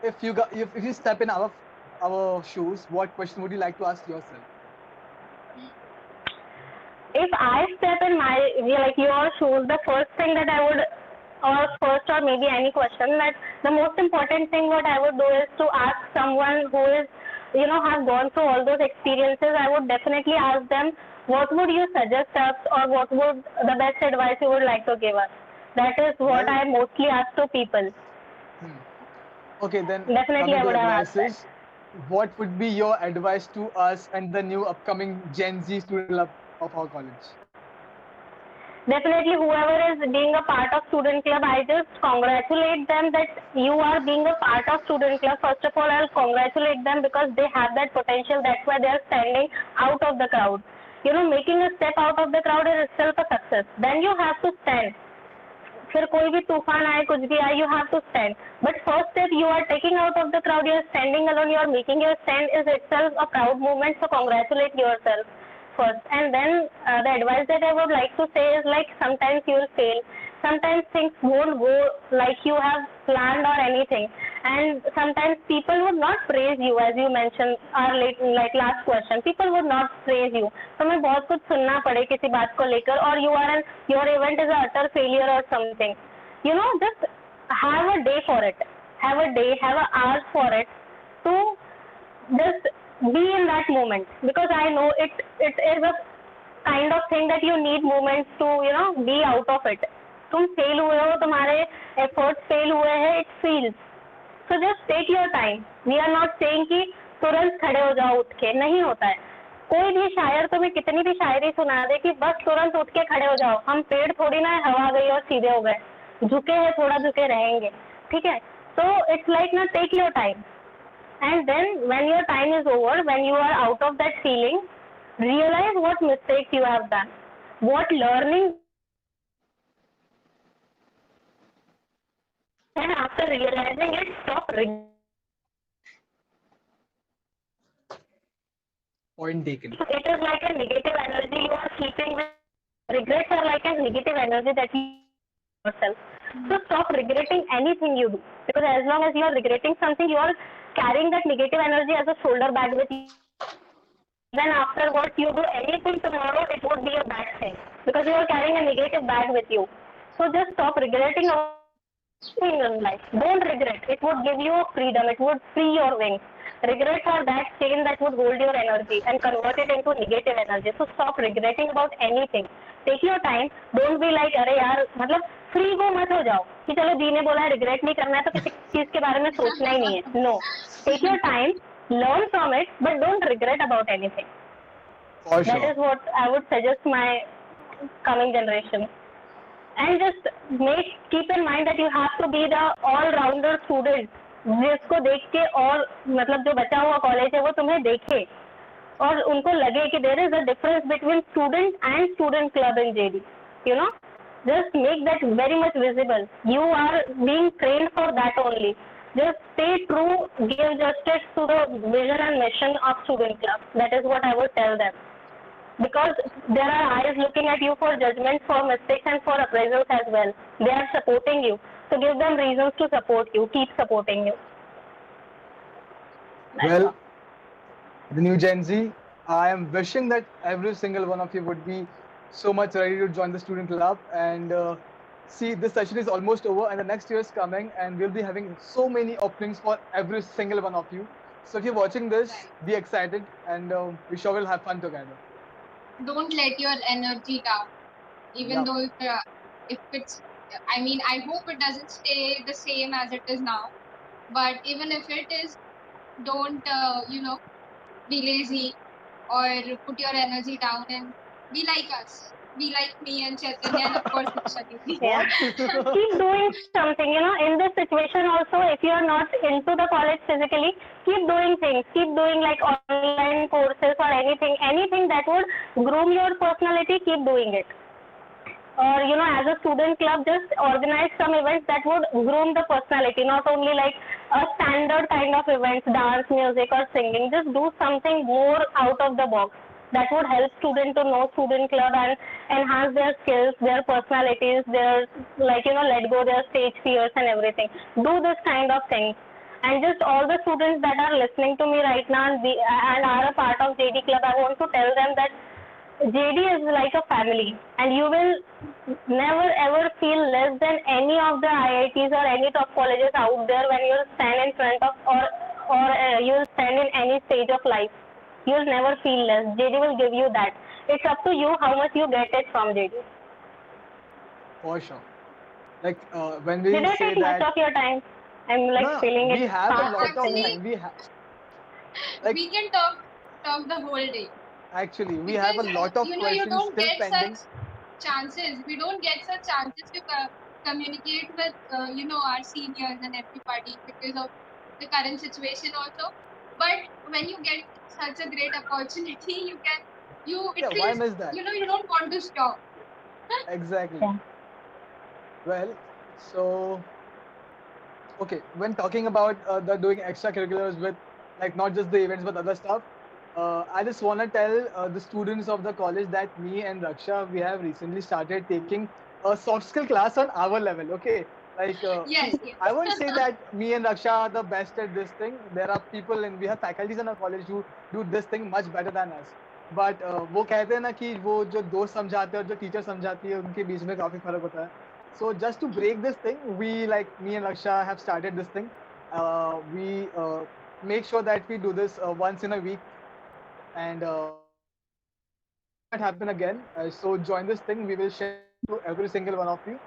if you step in our shoes, what question would you like to ask yourself? If I step in my, like your shoes, the first thing that I would, or maybe any question, that the most important thing what I would do is to ask someone who is, you know, has gone through all those experiences. I would definitely ask them, what would you suggest us, or what would the best advice you would like to give us? That is what Well, I mostly ask to people. Okay, then Definitely I coming to would have asked that. advices, what would be your advice to us and the new upcoming Gen Z student club of our college? Definitely, whoever is being a part of student club, I just congratulate them that you are being a part of student club. First of all, I'll congratulate them because they have that potential. That's why they are standing out of the crowd. You know, making a step out of the crowd is itself a success. Then you have to stand. फिर कोई भी तूफान आए, कुछ भी आए, you have to stand. But first step, you are taking out of the crowd, you are standing alone, you are making your stand is itself a proud moment. So congratulate yourself first. And then the advice that I would like to say is, like, sometimes you will fail. Sometimes things won't go like you have planned or anything. and sometimes people would not praise you, as you mentioned our like last question. People would not praise you. तुम्हें बहुत कुछ सुनना पड़े किसी बात को लेकर, और your event is a utter failure or something. You know, just have a day for it. Have a day, have an hour for it to just be in that moment, because I know it is a kind of thing that you need moments to be out of it. तुम fail हुए हो, तुम्हारे efforts fail हुए हैं, it feels. So just take your time. We are not saying कि तुरंत खड़े हो जाओ उठ के, नहीं होता है. कोई भी शायर तुम्हें कितनी भी शायरी सुना दे कि बस तुरंत उठ के खड़े हो जाओ, हम पेड़ थोड़ी ना हवा गई और सीधे हो गए, झुके हैं थोड़ा झुके रहेंगे, ठीक है. So it's like now take your time, and then when your time is over, when you are out of that feeling, realize what mistakes you have done, what learning, and after realizing it, stop Point taken. It is like a negative energy you are keeping with. Regrets are like a negative energy that you yourself. So stop regretting anything you do, because as long as you are regretting something, you are carrying that negative energy as a shoulder bag with you. Then afterwards you do anything tomorrow, it would be a bad thing, because you are carrying a negative bag with you. So just stop regretting everything in life. Don't regret. It would give you freedom. It would free your wings. Regrets are that chain that would hold your energy and convert it into negative energy. So stop regretting about anything. Take your time. Don't be like, अरे यार, मतलब free को मत हो जाओ कि चलो जी ने बोला है रिग्रेट नहीं करना है तो किसी चीज के बारे में सोचना ही नहीं है. No, take your time, learn from it, but don't regret about anything. For That sure. is what I would suggest my coming generation. And just keep in mind that you have to be the all-rounder student, जिसको देख के और मतलब जो बचा हुआ college है वो तुम्हें देखे और उनको लगे कि there is a difference between student and student club in JD. You know, just make that very much visible. You are being trained for that only. Just stay true, give justice to the vision and mission of student club. That is what I would tell them. Because there are eyes looking at you for judgment, for mistakes and for appraisals as well. They are supporting you. So give them reasons to support you. Keep supporting you. Well, the new Gen Z, I am wishing that every single one of you would be so much ready to join the student club. And see, this session is almost over and the next year is coming and we'll be having so many openings for every single one of you. So if you're watching this, be excited and we sure will have fun together. Don't let your energy down, even though if it's, I mean, I hope it doesn't stay the same as it is now, but even if it is, don't be lazy or put your energy down and be like us, be like me and Chaitanya and of course Diksha Didi. Yeah. Keep doing something, in this situation also, if you are not into the college physically, keep doing things, keep doing like online courses or anything that would groom your personality, keep doing it. Or, as a student club, just organize some events that would groom the personality, not only like a standard kind of events, dance, music or singing. Just do something more out of the box that would help students to know student club and enhance their skills, their personalities, their let go their stage fears and everything. Do this kind of thing. And just all the students that are listening to me right now and are a part of JD Club, I want to tell them that JD is like a family, and you will never ever feel less than any of the IITs or any top colleges out there when you stand in front of or you'll stand in any stage of life. You'll never feel less. JD will give you that. It's up to you how much you get it from JD. For sure. Like when we Did I say take much that, of your time? I'm like no, feeling it. we have a fast. lot of Actually- time. Like, We can talk the whole day. actually, we have a Because, lot of you questions don't still get pending. such chances. We don't get such chances to communicate with our seniors and everybody because of the current situation also. But when you get such a great opportunity, Yeah, at why least miss that? you don't want to stop. Exactly. Yeah. Well, so okay, when talking about the doing extracurriculars with like not just the events but other stuff, I just want to tell the students of the college that me and Raksha, we have recently started taking a soft skill class on our level. Okay, Like, Yes, see, yes. I won't say that me and Raksha are the best at this thing. There are people and we have faculties in our college who do this thing much better than us. But वो कहते हैं ना कि वो जो दोस्त समझाते हैं और जो टीचर समझाती है उनके बीच में काफी फर्क होता है. So just to break this thing, we like me and Raksha have started this thing. We make sure that we do this once in a week, and might happen again. So join this thing. We will share to every single one of you.